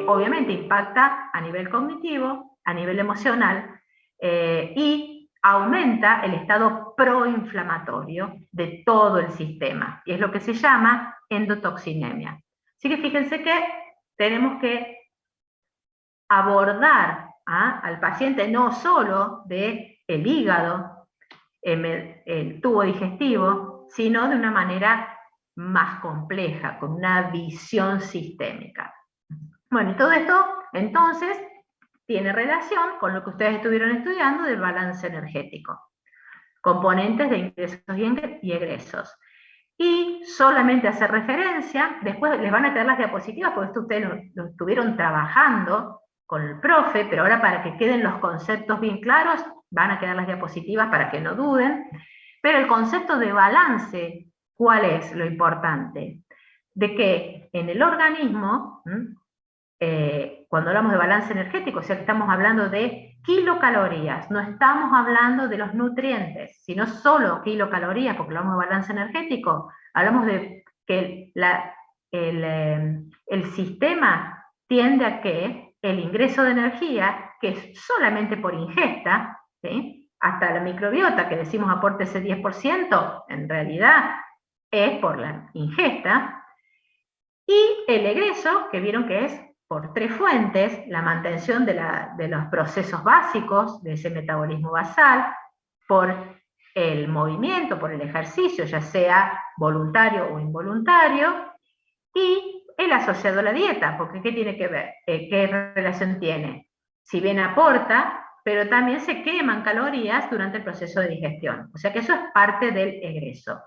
Speaker 1: Obviamente impacta a nivel cognitivo, a nivel emocional, y aumenta el estado proinflamatorio de todo el sistema. Y es lo que se llama endotoxinemia. Así que fíjense que tenemos que abordar al paciente no solo del hígado, el tubo digestivo, sino de una manera más compleja, con una visión sistémica. Bueno, y todo esto, entonces, tiene relación con lo que ustedes estuvieron estudiando del balance energético. Componentes de ingresos y egresos. Y solamente hacer referencia, después les van a quedar las diapositivas, porque esto ustedes lo estuvieron trabajando con el profe, pero ahora para que queden los conceptos bien claros, van a quedar las diapositivas para que no duden. Pero el concepto de balance, ¿cuál es lo importante? De que en el organismo, cuando hablamos de balance energético, o sea que estamos hablando de kilocalorías, no estamos hablando de los nutrientes, sino solo kilocalorías, porque hablamos de balance energético, hablamos de que el sistema tiende a que el ingreso de energía, que es solamente por ingesta, ¿sí? Hasta la microbiota, que decimos aporte ese 10%, en realidad es por la ingesta, y el egreso, que vieron que es por 3 fuentes: la mantención de los procesos básicos de ese metabolismo basal, por el movimiento, por el ejercicio, ya sea voluntario o involuntario, y el asociado a la dieta, porque ¿qué tiene que ver? ¿Qué relación tiene? Si bien aporta, pero también se queman calorías durante el proceso de digestión. O sea que eso es parte del egreso.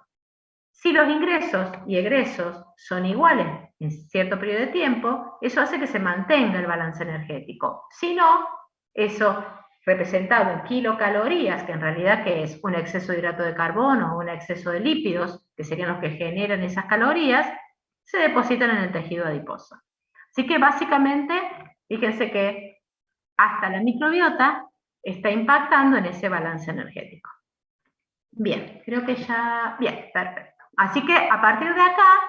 Speaker 1: Si los ingresos y egresos son iguales en cierto periodo de tiempo, eso hace que se mantenga el balance energético. Si no, eso representado en kilocalorías, que en realidad ¿qué es? Un exceso de hidrato de carbono o un exceso de lípidos, que serían los que generan esas calorías, se depositan en el tejido adiposo. Así que básicamente, fíjense que hasta la microbiota está impactando en ese balance energético. Bien, creo que ya... Bien, perfecto. Así que a partir de acá,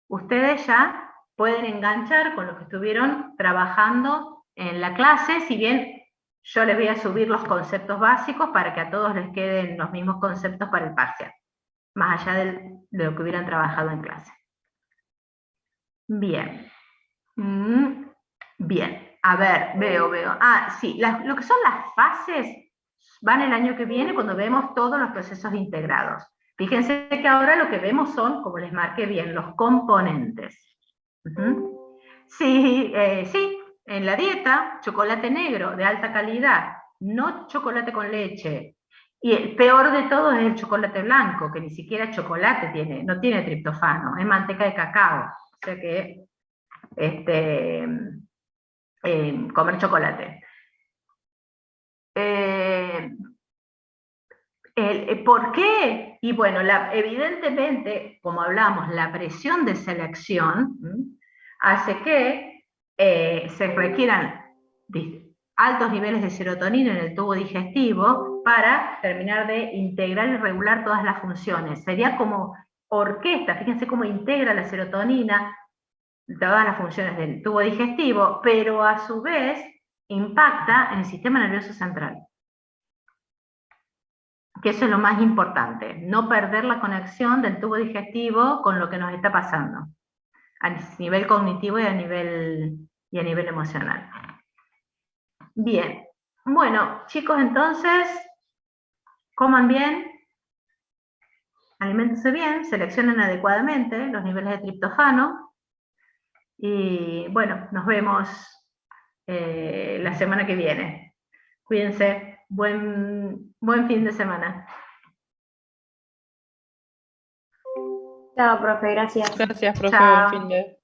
Speaker 1: ustedes ya pueden enganchar con lo que estuvieron trabajando en la clase, si bien yo les voy a subir los conceptos básicos para que a todos les queden los mismos conceptos para el parcial, más allá de lo que hubieran trabajado en clase. Bien. Bien, a ver, veo. Ah, sí, lo que son las fases van el año que viene cuando vemos todos los procesos integrados. Fíjense que ahora lo que vemos son, como les marqué bien, los componentes. Sí, sí, en la dieta, chocolate negro de alta calidad, no chocolate con leche. Y el peor de todo es el chocolate blanco, que ni siquiera chocolate tiene, no tiene triptofano, es manteca de cacao. O sea que comer chocolate. ¿Por qué? Y bueno, evidentemente, como hablamos, la presión de selección hace que se requieran altos niveles de serotonina en el tubo digestivo para terminar de integrar y regular todas las funciones. Sería como orquesta, fíjense cómo integra la serotonina todas las funciones del tubo digestivo, pero a su vez impacta en el sistema nervioso central. Que eso es lo más importante, no perder la conexión del tubo digestivo con lo que nos está pasando, a nivel cognitivo y a nivel emocional. Bien, bueno, chicos, entonces, coman bien, aliméntense bien, seleccionen adecuadamente los niveles de triptofano, y bueno, nos vemos la semana que viene. Cuídense, buen fin de semana.
Speaker 2: Chao, profe, gracias.
Speaker 3: Gracias, profe,
Speaker 1: Chao.
Speaker 3: buen fin de...